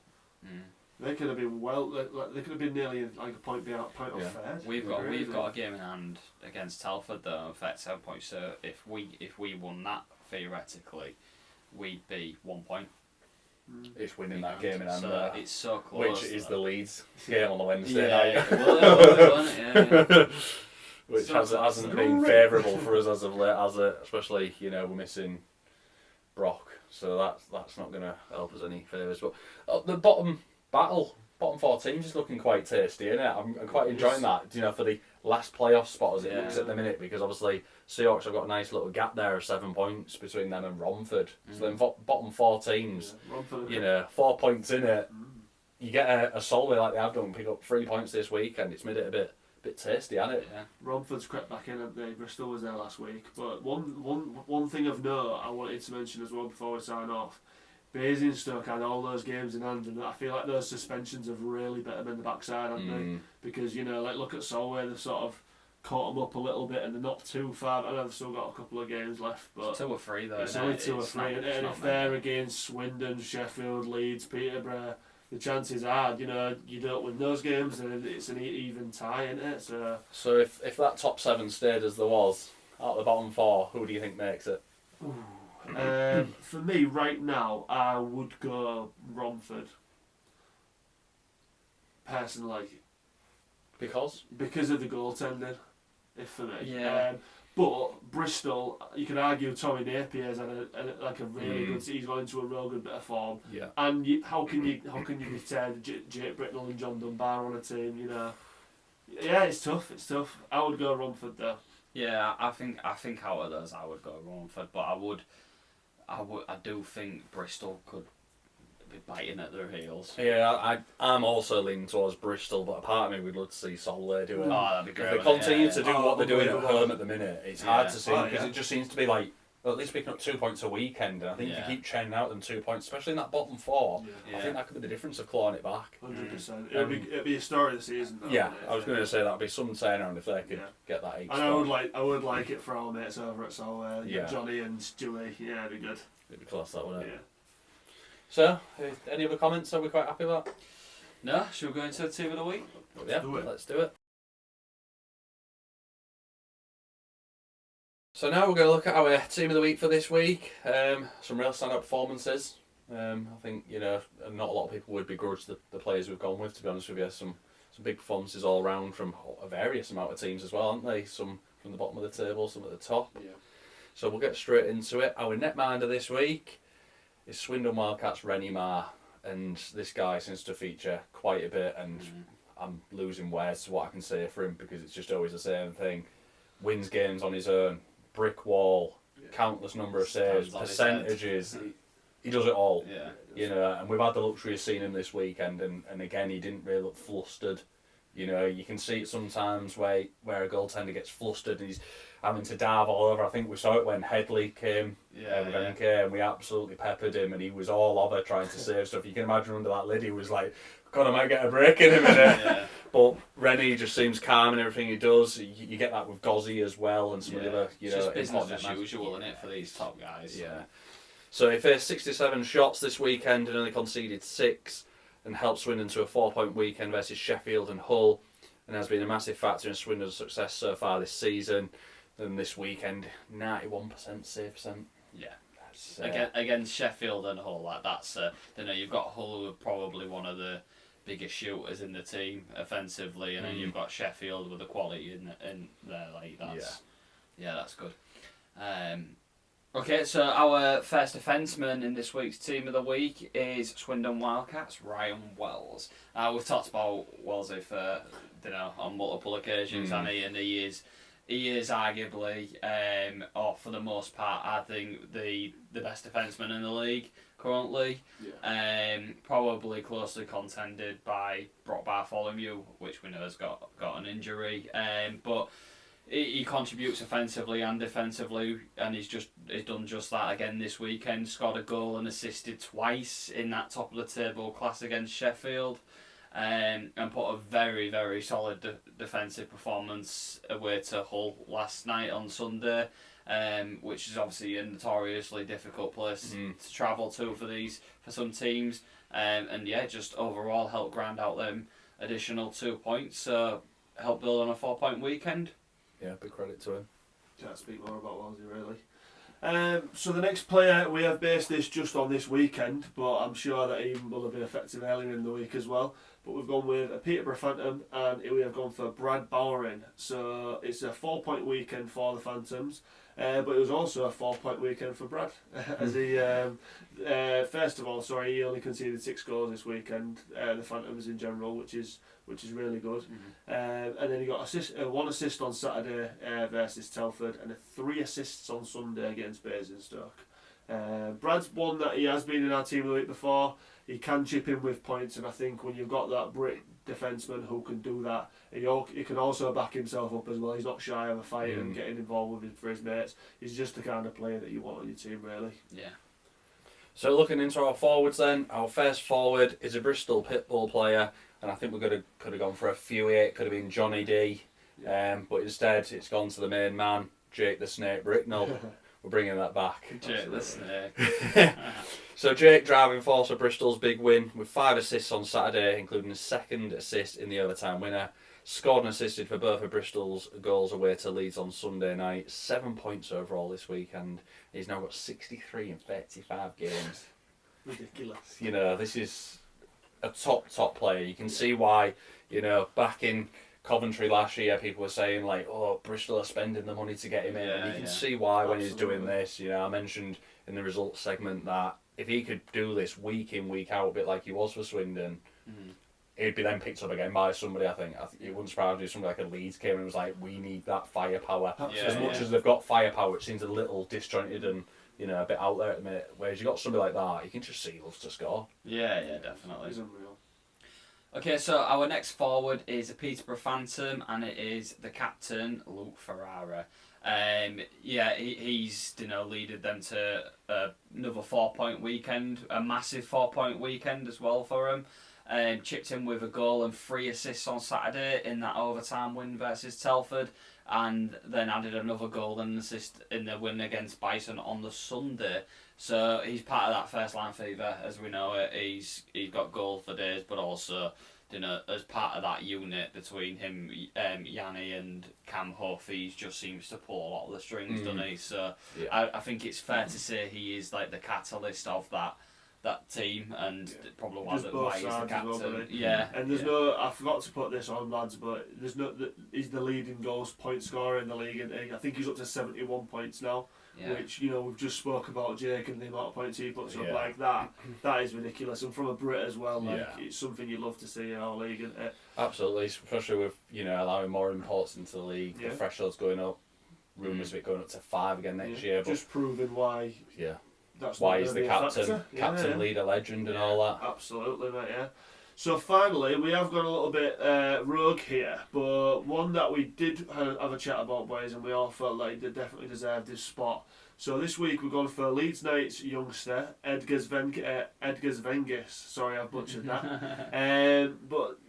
They could have been they could have been nearly like a point off third. We've got a game in hand against Telford though, in fact 7 points. So if we won that theoretically, we'd be 1 point. It's winning that game in hand. So it's so close. Which is the Leeds game on the Wednesday night. Yeah. Which hasn't been favourable for us as of late, especially we're missing Brock, so that's not going to help us any favours. But the bottom 4 teams is looking quite tasty, isn't it? I'm quite enjoying that. For the last playoff spot as it looks at the minute, because obviously Seahawks have got a nice little gap there of 7 points between them and Romford. So then bottom 4 teams, 4 points in it. You get a Solway like they have done, pick up 3 points this week, and it's made it a bit tasty, hasn't it? Yeah. Romford's crept back in, haven't they? Bristol was there last week. But one thing of note I wanted to mention as well before we sign off. Basingstoke had all those games in hand, and I feel like those suspensions have really bit them in the backside, haven't they? Because look at Solway, they've sort of caught them up a little bit, and they're not too far. I know they've still got a couple of games left, but it's 2 or 3 though. It's only 2 or 3, and if they're against Swindon, Sheffield, Leeds, Peterborough, the chances are, you don't win those games, and it's an even tie, isn't it? So if that top 7 stayed as there was, out of the bottom 4, who do you think makes it? For me, right now, I would go Romford. Personally. Because of the goaltending, for me. Yeah. But Bristol, you could argue Tommy Napier's had a really good. He's gone into a real good bit of form. Yeah. And how can you return Jake Britnell and John Dunbar on a team? Yeah, it's tough. I would go Romford though. Yeah, I think out of those I would go Romford, but I do think Bristol could be biting at their heels. Yeah, I'm also leaning towards Bristol, but a part of me would love to see Solway do it. Oh, that'd be great. If they continue to do what they're doing at unbelievable. home at the minute, it's hard to see, because it just seems to be like, well, at least picking up 2 points a weekend, and I think if you keep churning out them 2 points, especially in that bottom 4, I think that could be the difference of clawing it back. 100%. It'd be a story of the season. Though, Yeah, I was going to say that'd be some turnaround if they could get that 8 And I would like it for our mates over at Solway, Johnny and Stewie. Yeah, it'd be good. It'd be close, that wouldn't it? Yeah. So, any other comments? Are we quite happy with that? No, should we go into the team of the week? Let's do it. So now we're going to look at our team of the week for this week. Some real stand-up performances. I think not a lot of people would begrudge the players we've gone with. To be honest with you, some big performances all round from a various amount of teams as well, aren't they? Some from the bottom of the table, some at the top. Yeah. So we'll get straight into it. Our netminder this week is Swindon Wildcats Rennie Marr, and this guy seems to feature quite a bit, and I'm losing words to what I can say for him, because it's just always the same thing. Wins games on his own, brick wall, countless number of saves, percentages. He does it all. Yeah. And we've had the luxury of seeing him this weekend, and again he didn't really look flustered. You can see it sometimes where a goaltender gets flustered and he's having to dive all over. I think we saw it when Headley came with NK, and we absolutely peppered him, and he was all over trying to save stuff. You can imagine under that lid he was like, God, I might get a break in a minute. But Rennie just seems calm in everything he does. You get that with Gozzy as well, and some of the other, it's just business as usual, isn't it, for these top guys? Yeah. So he faced 67 shots this weekend and only conceded 6, and helped Swindon to a 4-point weekend versus Sheffield and Hull, and has been a massive factor in Swindon's success so far this season. And this weekend, 91% save percent. Yeah. Against Sheffield and Hull, that's you've got Hull, who are probably one of the biggest shooters in the team offensively, and then you've got Sheffield with the quality in there. That's good. Okay, so our first defenceman in this week's team of the week is Swindon Wildcats Ryan Wells. We've talked about Wellsy for on multiple occasions, and he is arguably, or for the most part, I think the best defenceman in the league currently. Probably closely contended by Brock Bartholomew, which we know has got an injury, but he contributes offensively and defensively, and he's done just that again this weekend. Scored a goal and assisted twice in that top of the table class against Sheffield. and put a very, very solid defensive performance away to Hull last night on Sunday, which is obviously a notoriously difficult place to travel to for some teams, and yeah, just overall helped grind out them additional 2 points, so help build on a 4-point weekend. Yeah, big credit to him. Can't speak more about Walsey really. So the next player, we have based this just on this weekend, but I'm sure that he will have been effective earlier in the week as well. But we've gone with a Peterborough Phantom, and we have gone for Brad Bowering. So it's a 4-point weekend for the Phantoms, but it was also a 4-point weekend for Brad. As he, first of all, he only conceded 6 goals this weekend. The Phantoms in general, which is really good. And then he got 1 assist on Saturday versus Telford, and 3 assists on Sunday against Basingstoke. Brad's one that he has been in our team the week before. He can chip in with points, and I think when you've got that Brit defenceman who can do that, he can also back himself up as well. He's not shy of a fight and getting involved with for his mates. He's just the kind of player that you want on your team, really. Yeah. So looking into our forwards then, our first forward is a Bristol Pitbull player, and I think we could have gone for a few here. It could have been Johnny D, but instead it's gone to the main man, Jake the Snake Bricknell. We're bringing that back. Jake the Snake. So Jake driving force of Bristol's big win with 5 assists on Saturday, including a 2nd assist in the overtime winner. Scored and assisted for both of Bristol's goals away to Leeds on Sunday night. 7 points overall this weekend. He's now got 63 in 35 games. Ridiculous. You know, this is a top player. You can see why, you know, back in Coventry last year, people were saying like, "Oh, Bristol are spending the money to get him in," and you can see why when he's doing this. You know, I mentioned in the results segment that if he could do this week in, week out, a bit like he was for Swindon, he'd be then picked up again by somebody. I think it wouldn't surprise me if somebody like a Leeds came and was like, "We need that firepower." As much as they've got firepower, it seems a little disjointed and, you know, a bit out there at the minute. Whereas you got somebody like that, you can just see he loves to score. Yeah, definitely. He's unreal. Okay, so our next forward is a Peterborough Phantom, and it is the captain, Luke Ferrara. He's leaded them to another 4-point weekend, a massive 4-point weekend as well for him. Chipped in with a goal and 3 assists on Saturday in that overtime win versus Telford, and then added another goal and assist in the win against Bison on the Sunday. So he's part of that first line fever, as we know it. He's got goal for days, but also, you know, as part of that unit between him, Yanni and Cam Huff, he just seems to pull a lot of the strings, doesn't he? So I think it's fair to say he is like the catalyst of that team, and probably why he's the captain. Well, and I forgot to put this on, lads, but he's the leading point scorer in the league, and I think he's up to 71 points now. Yeah. Which, you know, we've just spoke about Jake and the amount of points he puts up like that. That is ridiculous, and from a Brit as well. Like it's something you love to see in our league, isn't it? Absolutely, especially with, you know, allowing more imports into the league. The threshold's going up. Rumours of it going up to 5 again next year. But just proving why. Yeah. That's why he's the captain, leader, legend, and all that. Absolutely, mate. Yeah. So finally, we have gone a little bit rogue here, but one that we did have a chat about, boys, and we all felt like they definitely deserved this spot. So this week we've gone for Leeds Knights youngster, Edgars Vengis. Sorry, I've butchered that. But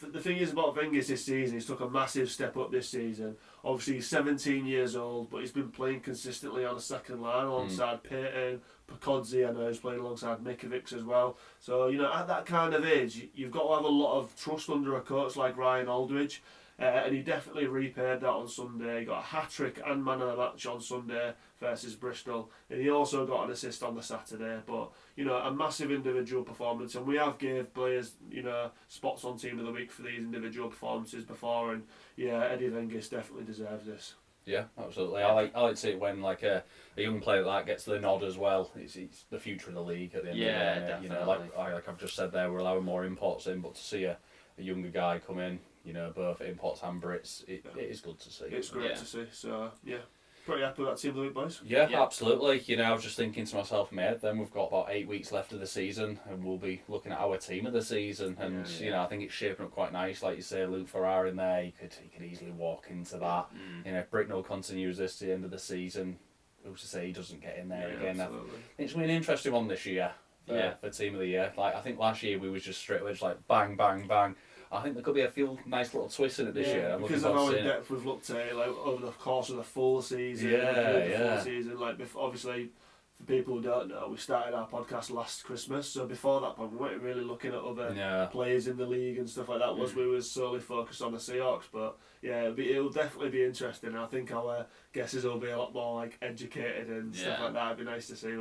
the thing is about Vengis this season, he's took a massive step up this season. Obviously, he's 17 years old, but he's been playing consistently on the second line alongside Peyton, Pacodzi. I know he's playing alongside Mikovic as well. So, you know, at that kind of age, you've got to have a lot of trust under a coach like Ryan Aldridge. And he definitely repaid that on Sunday. He got a hat-trick and man of the match on Sunday versus Bristol. And he also got an assist on the Saturday. But, you know, a massive individual performance. And we have gave players, you know, spots on Team of the Week for these individual performances before. And, yeah, Eddie Vengis definitely deserves this. Yeah, absolutely. I like to see it when like a young player like that gets the nod as well. It's the future of the league at the end of the day. Definitely. You know, like I've just said there, we're allowing more imports in, but to see a younger guy come in, you know, both imports and Brits, it is good to see. It's great to see. So yeah, pretty happy with that Team of the Week, boys. Yeah, absolutely. You know, I was just thinking to myself, mate, then we've got about 8 weeks left of the season, and we'll be looking at our team of the season. And you know, I think it's shaping up quite nice. Like you say, Luke Ferrara in there, he could easily walk into that. You know, if Bricknell continues this to the end of the season, who's to say he doesn't get in there again? Absolutely. It's been an interesting one this year. for Team of the Year. Like, I think last year we was just straight away just like bang, bang, bang. I think there could be a few nice little twists in it this year. I'm because of how in depth we've looked at it, like over the course of the full season. Full season, like obviously, for people who don't know, we started our podcast last Christmas, so before that point we weren't really looking at other players in the league and stuff like that. We were solely focused on the Seahawks, but yeah, it'll definitely be interesting. I think our guesses will be a lot more like educated and stuff like that. It'd be nice to see.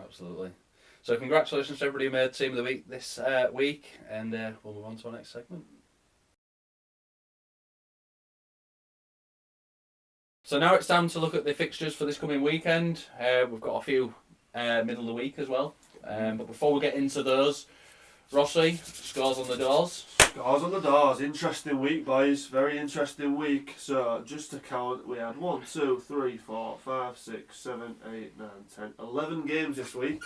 Absolutely. So congratulations to everybody who made Team of the Week this week, and we'll move on to our next segment. So now it's time to look at the fixtures for this coming weekend. We've got a few middle of the week as well, but before we get into those, Rossy, scores on the doors. Scores on the doors. Interesting week, boys. Very interesting week. So just to count, we had 1, 2, 3, 4, 5, 6, 7, 8, 9, 10, 11 games this week.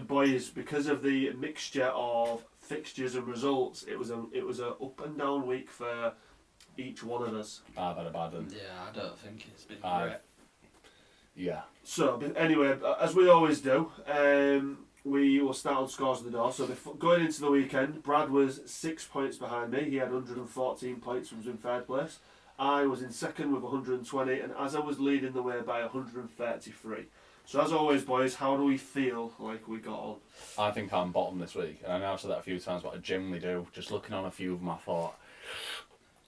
Boys, because of the mixture of fixtures and results, it was a up and down week for each one of us. I've had a bad one. Yeah, I don't think it's been great. Yeah. So anyway, as we always do, we will start on scores of the door. So going into the weekend, Brad was 6 points behind me. He had 114 points and was in third place. I was in second with 120, and Azza was leading the way by 133. So as always, boys, how do we feel like we got on? I think I'm bottom this week, and I know I've said that a few times, but I genuinely do. Just looking on a few of them, I thought,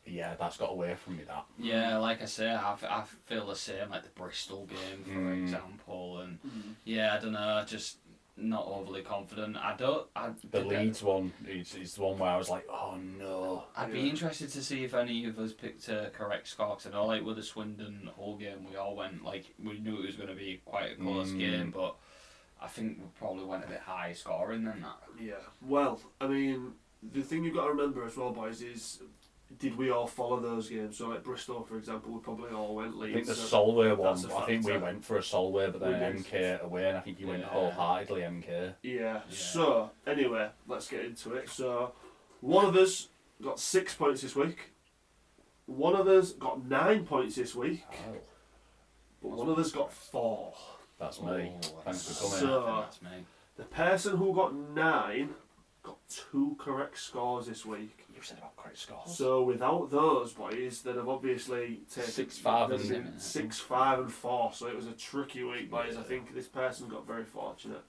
yeah, that's got away from me, that. Yeah, like I say, I feel the same, like the Bristol game, for example, and I don't know, just not overly confident. The Leeds one is the one where I was like, oh no. I'd be interested to see if any of us picked a correct score, because I know, like, with the Swindon Hull game, we all went, like, we knew it was going to be quite a close game, but I think we probably went a bit high scoring than that. Yeah, well, I mean, the thing you've got to remember as well, boys, is did we all follow those games? So, like Bristol, for example, we probably all went Leeds. I think the Solway one, I think we went for a Solway, but then MK away, and I think you went wholeheartedly MK. Yeah, so, anyway, let's get into it. So, one of us got 6 points this week. One of us got 9 points this week. Oh. But one of us got 4. That's me. Thanks for coming. So, That's me. the person who got 9 got 2 correct scores this week. You said about correct scores. So without those boys, they'd have obviously taken 6, 5 and 4. So it was a tricky week, boys. I think this person got very fortunate.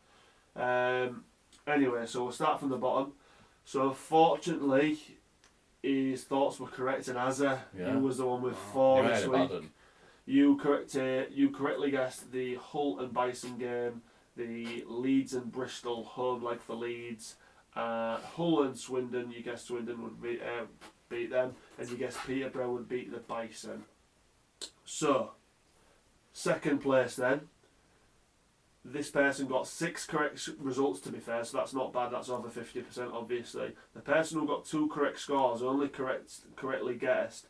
Anyway, so we'll start from the bottom. So fortunately, his thoughts were correct, and Azza, who was the one with 4 this week. You correctly guessed the Hull and Bison game, the Leeds and Bristol home leg for Leeds. Hull and Swindon, you guessed Swindon would beat them, and you guessed Peterborough would beat the Bison. So, second place then. This person got 6 correct results, to be fair, so that's not bad, that's over 50% obviously. The person who got 2 correct scores only correctly guessed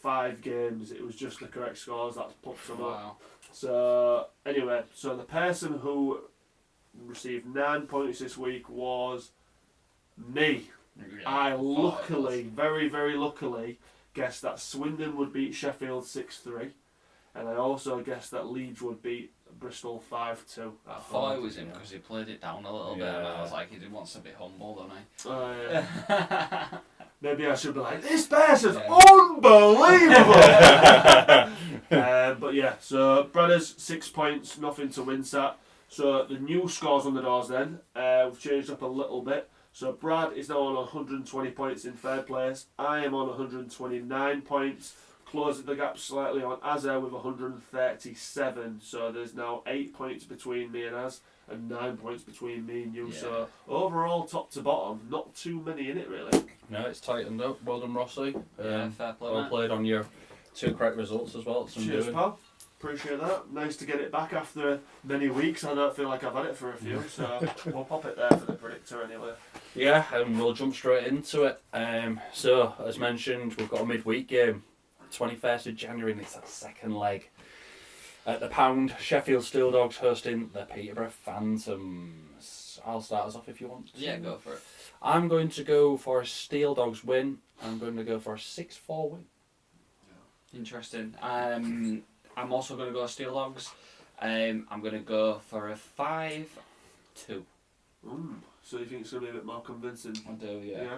5 games. It was just the correct scores, that's put some up. So, anyway, so the person who received 9 points this week was me. I luckily, very, very luckily, guessed that Swindon would beat Sheffield 6-3, and I also guessed that Leeds would beat Bristol 5-2. I thought it was him because he played it down a little bit, and I was like, he wants to be humble, doesn't he? Maybe I should be like, this person's unbelievable! But yeah, so brothers, 6 points, nothing to wince at. So the new scores on the doors then, we've changed up a little bit. So Brad is now on 120 points in third place. I am on 129 points. Closing the gap slightly on Azza with 137. So there's now 8 points between me and Az, and 9 points between me and you. Yeah. So overall, top to bottom, not too many in it really. No, it's tightened up. Well done, Rossy. Fair play. Well played on your 2 correct results as well. Cheers, pal. Appreciate that. Nice to get it back after many weeks. I don't feel like I've had it for a few, so we'll pop it there for the predictor anyway. Yeah, and we'll jump straight into it. So, as mentioned, we've got a midweek game, 21st of January, and it's that second leg. At the Pound, Sheffield Steel Dogs hosting the Peterborough Phantoms. I'll start us off if you want to. Yeah, go for it. I'm going to go for a Steel Dogs win. I'm going to go for a 6-4 win. Interesting. I'm also going to go Steel Dogs. I'm going to go for a 5-4 2. So you think it's going to be a bit more convincing? I do, yeah.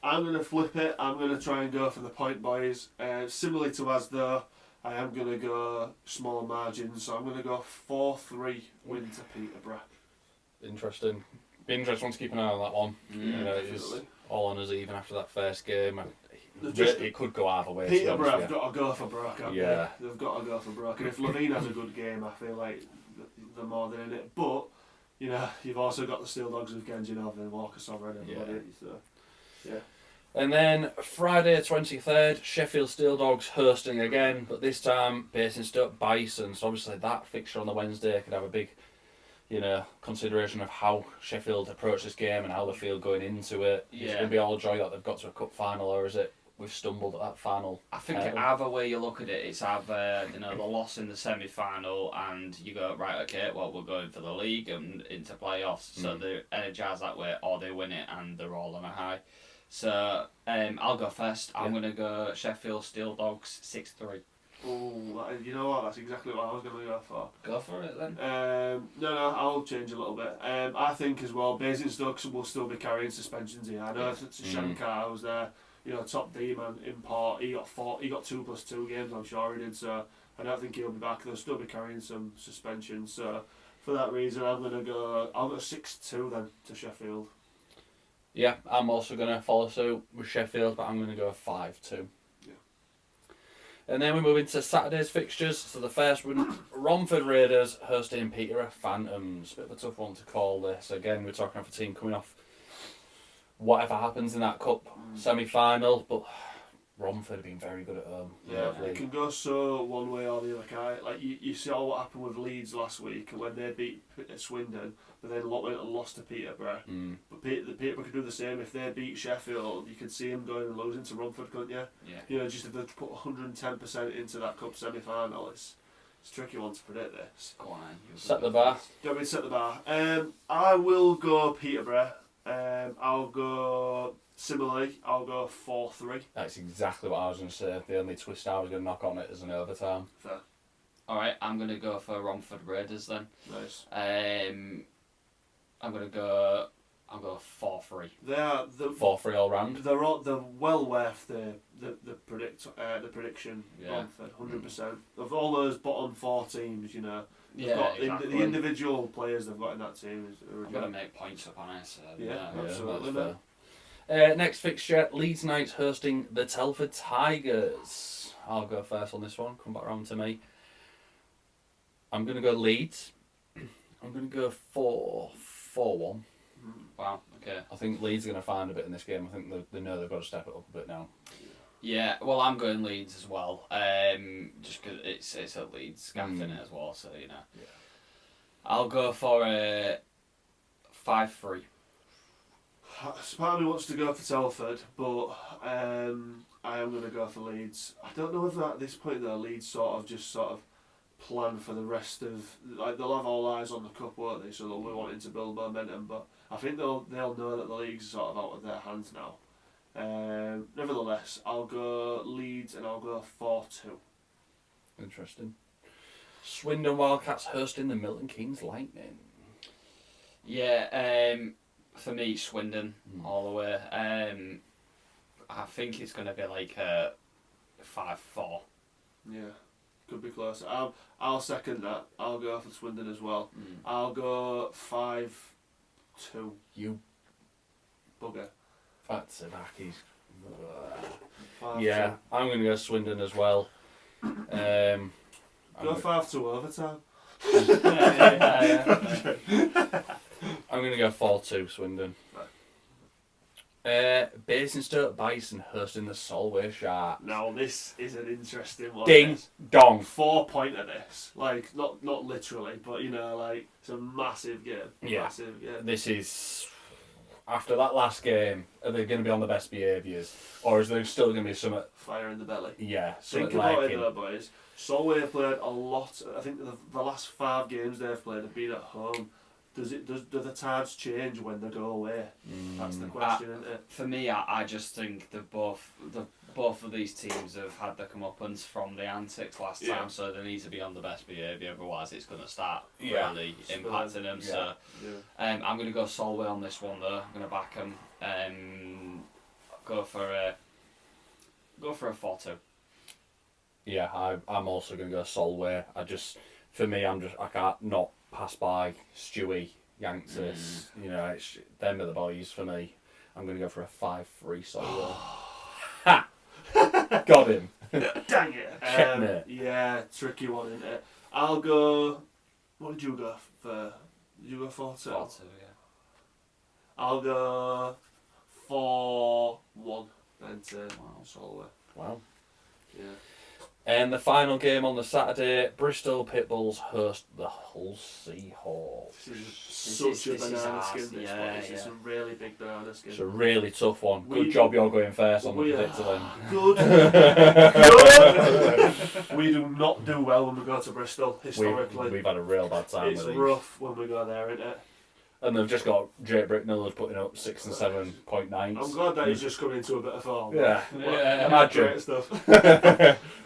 I'm going to flip it. I'm going to try and go for the point boys. Similarly to Asda, I am going to go smaller margins. So I'm going to go 4-3 win to Peterborough. Interesting. Be interesting to keep an eye on that one. It's all on us even after that first game. It could go either way. Peterborough have got to go for broke, haven't they? They've got to go for broke. And if Levine has a good game, I feel like they're more than in it. But, you've also got the Steel Dogs of Genjinov and Walker Sovereign and everybody. So, yeah. And then Friday 23rd, Sheffield Steel Dogs hosting again, but this time based in Stoke Bison. So obviously that fixture on the Wednesday could have a big, consideration of how Sheffield approach this game and how they feel going into it. Is it going to be all joy that they've got to a cup final, or is it we've stumbled at that final? I think either way you look at it, it's either the loss in the semi-final and you go, right, okay, well, we're going for the league and into playoffs, so they're energised that way, or they win it and they're all on a high. So I'll go first. I'm going to go Sheffield Steel Dogs 6-3. Oh, you know what? That's exactly what I was going to go for. Go for it then. No, I'll change a little bit. I think as well, Basingstoke will still be carrying suspensions here. I know it's Shankar who's there, top D man in Port. He got 2+2 games. I'm sure he did. So I don't think he'll be back. They'll still be carrying some suspensions. So for that reason, I'll go 6-2 then to Sheffield. Yeah, I'm also going to follow suit with Sheffield, but I'm going to go 5-2. And then we move into Saturday's fixtures. So the first one, Romford Raiders hosting Peterborough Phantoms. Bit of a tough one to call this. Again, we're talking of a team coming off whatever happens in that cup semi-final, but Romford have been very good at home. Yeah, it can go so one way or the other, can't it? Like you saw what happened with Leeds last week when they beat Swindon, but then went and lost to Peterborough. But Peterborough could do the same if they beat Sheffield. You could see them going and losing to Romford, couldn't you? Yeah. Just if they put 110% into that cup semi-final, it's a tricky one to predict. This. Go on. Set the bar. Do you want me to set the bar? I will go Peterborough. Similarly, I'll go 4-3. That's exactly what I was going to say. The only twist I was going to knock on it is an overtime. Fair. Alright, I'm going to go for Romford Raiders then. Nice. I'm going to go 4-3. They are 4-3 all round. They're well worth the prediction. Romford, 100%. Of all those bottom 4 teams, Exactly. The individual players they've got in that team is. I've got to make points up on it. So, Absolutely. Next fixture, Leeds Knights hosting the Telford Tigers. I'll go first on this one. Come back round to me. I'm going to go Leeds. I'm going to go 4-1. Wow, okay. I think Leeds are going to find a bit in this game. I think they know they've got to step it up a bit now. Yeah, well, I'm going Leeds as well. Just because it's a Leeds gaff in it as well, so Yeah. I'll go for a 5-3. Part of me wants to go for Telford, but I am going to go for Leeds. I don't know whether at this point though Leeds sort of plan for the rest of they'll have all eyes on the cup, won't they? So they'll be wanting to build momentum, but I think they'll know that the league's sort of out of their hands now. Nevertheless, I'll go Leeds and I'll go 4-2. Interesting. Swindon Wildcats hosting the Milton Keynes Lightning. Yeah, for me, Swindon all the way. I think it's going to be like a 5-4. Yeah, could be closer. I'll second that. I'll go for Swindon as well. I'll go 5-2. You bugger. That's it, Aki's. 5-2. Yeah, I'm going to go Swindon as well. Go 5-2 overtime. I'm going to go 4-2 Swindon. Basingstoke Bison hosting the Solway Sharks. Now this is an interesting one. Ding dong. 4-pointer this. Like not literally, but it's a massive game. Yeah. Massive game. This is after that last game, are they going to be on the best behaviours? Or is there still going to be some fire in the belly? Yeah. Think about it though, boys. Solway have played a lot. I think the last 5 games they've played have been at home. Do the tides change when they go away? That's the question, isn't it? For me, I just think they've both of these teams have had the comeuppance from the antics last time, so they need to be on the best behaviour, otherwise it's going to start really impacting them. So I'm going to go Solway on this one though. I'm going to back them. Go for a 4-2. Yeah, I'm also going to go Solway. I can't not pass by Stewie, Yanksis. You know, them are the boys for me. I'm going to go for a 5-3 Solway. Ha! Got him. Dang it. Yeah, tricky one, isn't it? I'll go... What did you go for? Did you go 4-2? 4-2, yeah. I'll go 4-1 then to Solway. Wow. Yeah. And the final game on the Saturday, Bristol Pitbulls host the Hull Seahawks. Such a banana skin, this one. It's a really big banana skin. It's a really tough one. Good job you're going first on the predictor then. Good. We do not do well when we go to Bristol, historically. We've had a real bad time with these. It's rough when we go there, isn't it? And they've just got Jake Bricknell's putting up 6 and 7.9. I'm glad that he's just coming into a bit of form. Yeah, imagine. Great stuff.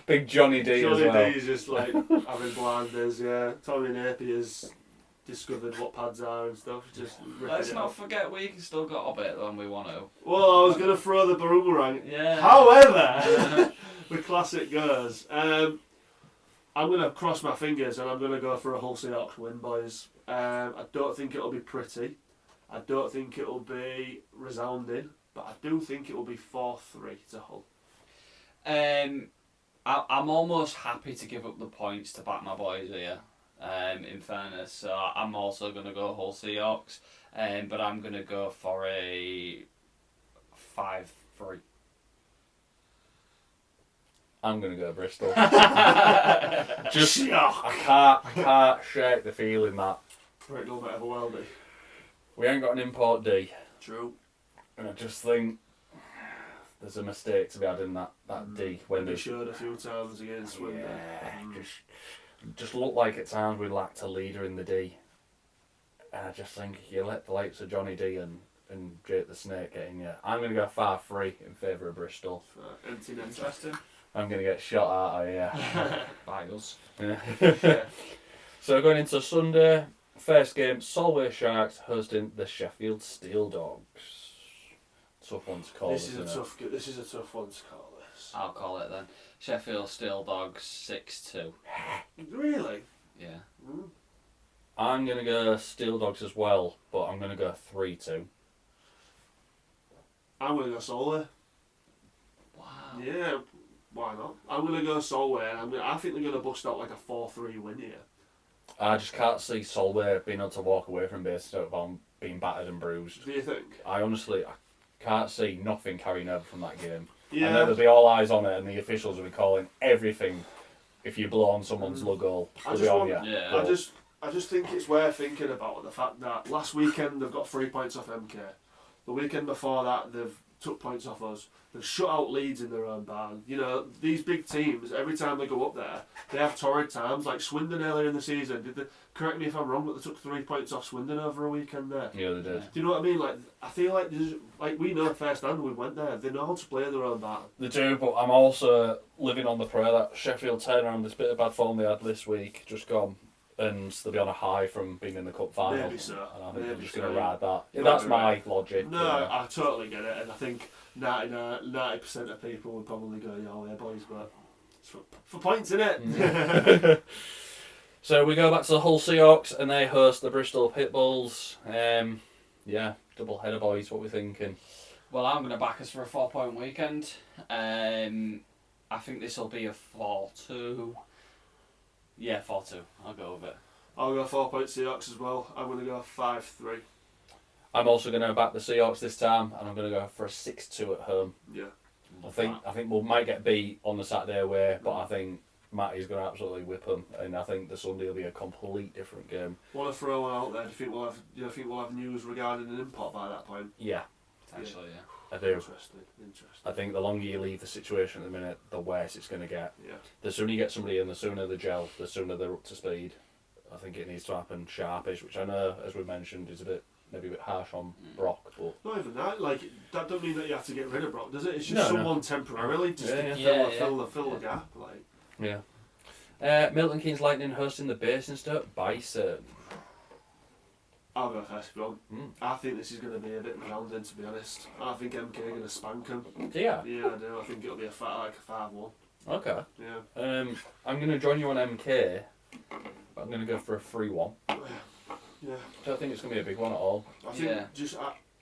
Big Johnny D as well. Johnny D's just like having blinders, yeah. Tommy Napier's discovered what pads are and stuff. Just Let's not forget we still got a bit when we want to. Well, I was going to throw the boomerang. Yeah. However, the classic goes. I'm going to cross my fingers and I'm going to go for a Hull Seahawks win, boys. I don't think it'll be pretty. I don't think it'll be resounding. But I do think it will be 4-3 to Hull. I'm almost happy to give up the points to back my boys here, in fairness. So I'm also going to go Hull Seahawks, but I'm going to go for a 5-3. I'm going to go Bristol. I can't shake the feeling that Right, a little bit of a weldy. we ain't got an import D. True. And I just think there's a mistake to be had in that D. When they they showed a few times against Swindon. just look like at times we lacked a leader in the D. And I just think you let the likes of Johnny D and Jake the Snake get in you. I'm going to go 5-3 in favour of Bristol. Empty net. Interesting. I'm going to get shot out of here. By us. Yeah. So going into Sunday, first game, Solway Sharks hosting the Sheffield Steel Dogs. Tough one to call. This is a tough one to call. This. I'll call it then. Sheffield Steel Dogs 6-2. Really? Yeah. Mm. I'm going to go Steel Dogs as well, but I'm going to go 3-2. I'm going to go Solway. Wow. Yeah, why not? I'm going to go Solway, and I think they're going to bust out like a 4-3 win here. I just can't see Solway being able to walk away from base on being battered and bruised. Do you think? I can't see nothing carrying over from that game. Yeah. I know there'll be all eyes on it, and the officials will be calling everything. If you blow on someone's logo, they'll be on you. Yeah. I just think it's worth thinking about the fact that last weekend they've got 3 points off MK. The weekend before that they've took points off us. They've shut out Leeds in their own barn. You know, these big teams, every time they go up there, they have torrid times. Like Swindon earlier in the season, correct me if I'm wrong, but they took 3 points off Swindon over a weekend there. Yeah, they did. Do you know what I mean? Like, I feel like we know firsthand we went there. They know how to play their own barn. They do, but I'm also living on the prayer that Sheffield turn around this bit of bad form they had this week, just gone, and they'll be on a high from being in the cup final. Maybe so. And I think they're just so. going to ride that. Might That's be my right. logic. No, I totally get it, and I think 90% of people would probably go, "Yeah, yeah, boys," but it's for points, innit? So we go back to the Hull Seahawks, and they host the Bristol Pitbulls. Yeah, double header, boys. What we thinking? Well, I'm going to back us for a 4-point weekend. I think this will be a 4-2. Yeah, 4-2. I'll go with it. I'll go 4 point Seahawks as well. I'm going to go 5-3. I'm also going to back the Seahawks this time, and I'm going to go for a 6-2 at home. Yeah. I think we might get beat on the Saturday away, but I think Matty's going to absolutely whip them, and I think the Sunday will be a complete different game. Want to throw one out there? Do you think we'll have news regarding an import by that point? Yeah, Potentially, yeah. I do. Interesting. I think the longer you leave the situation at the minute, the worse it's going to get. Yeah. The sooner you get somebody in, the sooner they gel, the sooner they're up to speed. I think it needs to happen sharpish, which I know, as we mentioned, is a bit maybe a bit harsh on Brock, but Not even that. Like that don't mean that you have to get rid of Brock, does it? It's just No, someone temporarily just to Yeah. fill the gap. Like yeah. Milton Keynes Lightning hosting the Basingstoke Bison. I'll go first if you want. Mm. I think this is going to be a bit rounding, to be honest. I think MK are going to spank them. Yeah. Yeah, I do. I think it'll be a 5-1. Okay. Yeah. I'm going to join you on MK, but I'm going to go for a 3-1. Yeah. Don't think it's going to be a big one at all. I think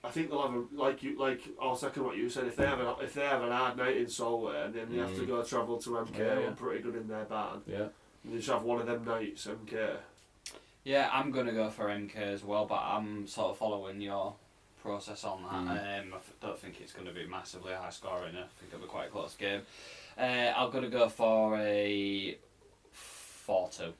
I think they'll have a I'll second what you said. If they have an hard night in Solway and then they have to go travel to MK, Yeah. I'm pretty good in their barn. Yeah. And they just have one of them nights, MK. Yeah, I'm going to go for MK as well, but I'm sort of following your process on that. I don't think it's going to be massively high scoring. I think it'll be quite a close game. I'm going to go for a 4-2.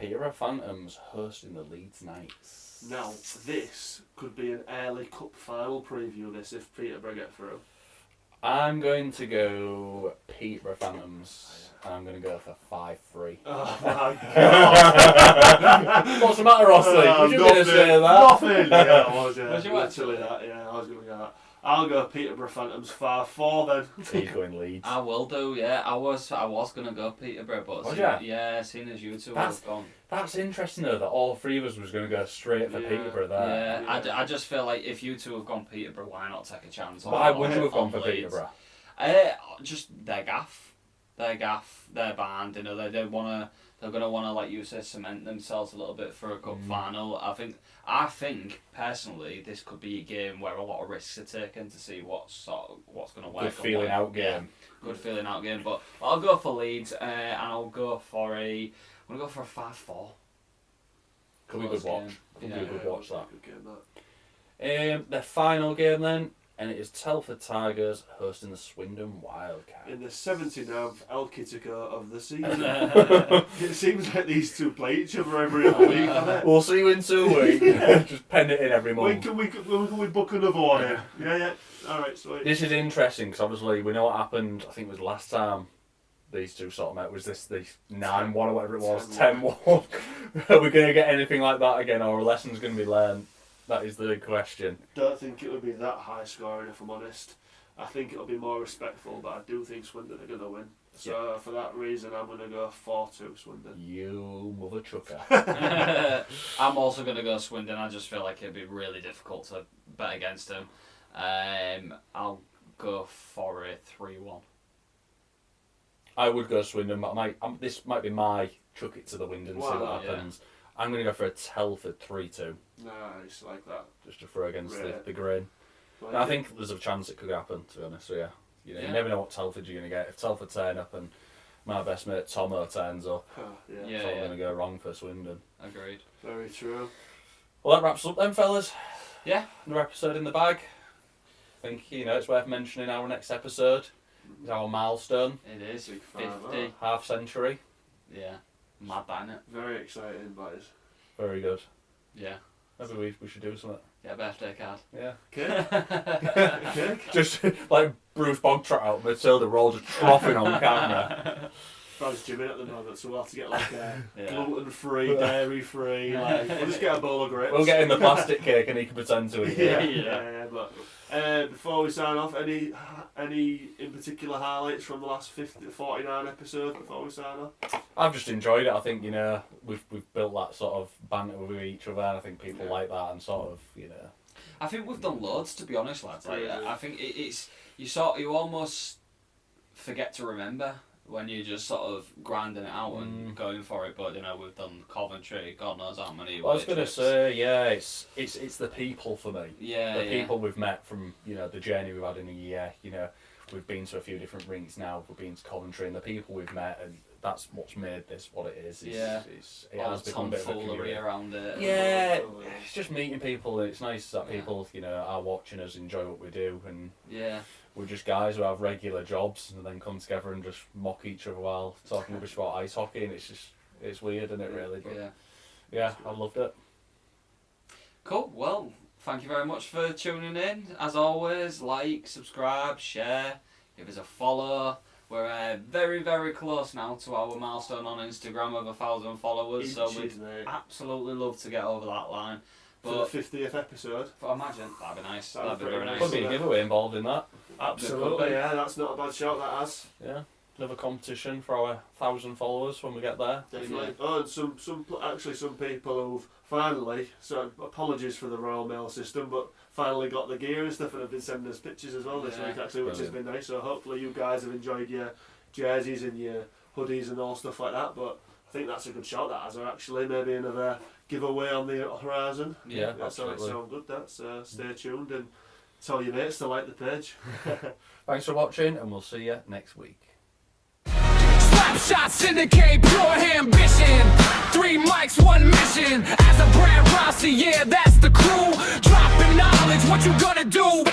Peterborough Phantoms hosting the Leeds Knights. Now, this could be an early cup final preview, this, if Peterborough get through. I'm going to go Peterborough Phantoms, and I'm going to go for 5-3. Oh my god! What's the matter, Rossy? Was you going to say that? Nothing! Yeah, I was, yeah. Was you Literally that, yeah, I was going to go that. I'll go Peterborough Phantoms 5-4 then. He's going Leeds. I will do, yeah. I was going to go Peterborough, but Was ya? yeah, seeing as you two That's- have gone. That's interesting though, that all three of us was going to go straight for Yeah. Peterborough there. Yeah, I just feel like if you two have gone Peterborough, why not take a chance? Why would you have gone on for Leeds? Peterborough? Just their gaff, their band. You know, they're gonna wanna, like you said, cement themselves a little bit for a cup final. I think personally, this could be a game where a lot of risks are taken to see what's gonna work. Good feeling out game. Yeah, good feeling out game. But I'll go for Leeds, and I'll go for a 5-4. Could be a good watch. Could be a good watch that. Good game, that. The final game then, and it is Telford Tigers hosting the Swindon Wildcats. In the 79th El Kitico of the season. It seems like these two play each other every other week, doesn't it? We'll see you in 2 weeks. Just pen it in every month. Can we book another one in? Yeah. Alright, sweet. This is interesting because obviously we know what happened. I think it was last time these two sort of met. Was this the 9-1 or whatever it was? 10-1. Are we going to get anything like that again, or are lessons going to be learned? That is the big question. Don't think it would be that high scoring, if I'm honest. I think it'll be more respectful, but I do think Swindon are going to win. So for that reason, I'm going to go 4-2 Swindon. You mother trucker. I'm also going to go Swindon. I just feel like it'd be really difficult to bet against them. I'll go for a 3-1. I would go Swindon, but this might be my chuck it to the wind and see Wow, what happens. I'm going to go for a Telford 3-2, Nice, like that. just to throw against Right. the grain. Like And I it. think there's a chance it could happen, to be honest. So yeah, you Yeah. never know what Telford you're going to get. If Telford turn up and my best mate Tomo turns up, Yeah, Yeah. it's all going to go wrong for Swindon. Agreed. very true. Well, that wraps up then, fellas. Yeah. Another episode in the bag. I think, it's worth mentioning our next episode is our milestone, It is. Big 50. half century. Yeah. Mad, ain't it? Very exciting, boys. Very good. Yeah. Maybe we should do something. Yeah, birthday card. Yeah. Okay. Just like Bruce Bogtrot out, Matilda, we're all just troughing on camera. Brad's gymming at the moment, so we'll have to get like a Yeah. gluten-free, dairy-free. Like, we'll just get a bowl of grapes. We'll get in the plastic cake and he can pretend to eat Yeah, it. yeah. But before we sign off, any in particular highlights from the last 49 episodes before we sign off? I've just enjoyed it. I think we've built that sort of banter with each other. And I think people like that and sort of I think we've done loads, to be honest, lads. Like, Yeah. I think it's you almost forget to remember when you're just sort of grinding it out and going for it. But we've done Coventry, God knows how many. I was going to say, it's the people for me. Yeah, The people we've met from the journey we've had in a year. We've been to a few different rinks now. We've been to Coventry, and the people we've met, and that's what's made this what it is. It all has the become a bit of a tomfoolery community. around it. Yeah, it's just meeting people, and it's nice that people are watching us, enjoy what we do, and Yeah. we're just guys who have regular jobs and then come together and just mock each other while talking rubbish about ice hockey, and it's weird, isn't it, really? But Yeah. I've loved it. Cool. Well, thank you very much for tuning in. As always, like, subscribe, share, give us a follow. We're very, very close now to our milestone on Instagram of 1,000 followers, so we'd absolutely love to get over that line. For the 50th episode. Imagine, that'd be nice. That'd be very very nice. Could be a giveaway involved in that. Absolutely, yeah, that's not a bad shout, that has. Yeah, another competition for our 1,000 followers when we get there. Definitely. Yeah. Oh, and some people who've finally, so apologies for the Royal Mail system, but finally got the gear and stuff and have been sending us pictures as well this week actually, which has been nice. So hopefully you guys have enjoyed your jerseys and your hoodies and all stuff like that. But I think that's a good shout, that has actually. Maybe another giveaway on the horizon. Yeah, so absolutely. it sounds good. That's stay tuned and tell your mates to like the page. Thanks for watching, and we'll see you next week. Slapshot Syndicate, pure ambition. 3 mics, 1 mission. Azza and Rossy, yeah, that's the crew. Dropping knowledge, what you gonna do?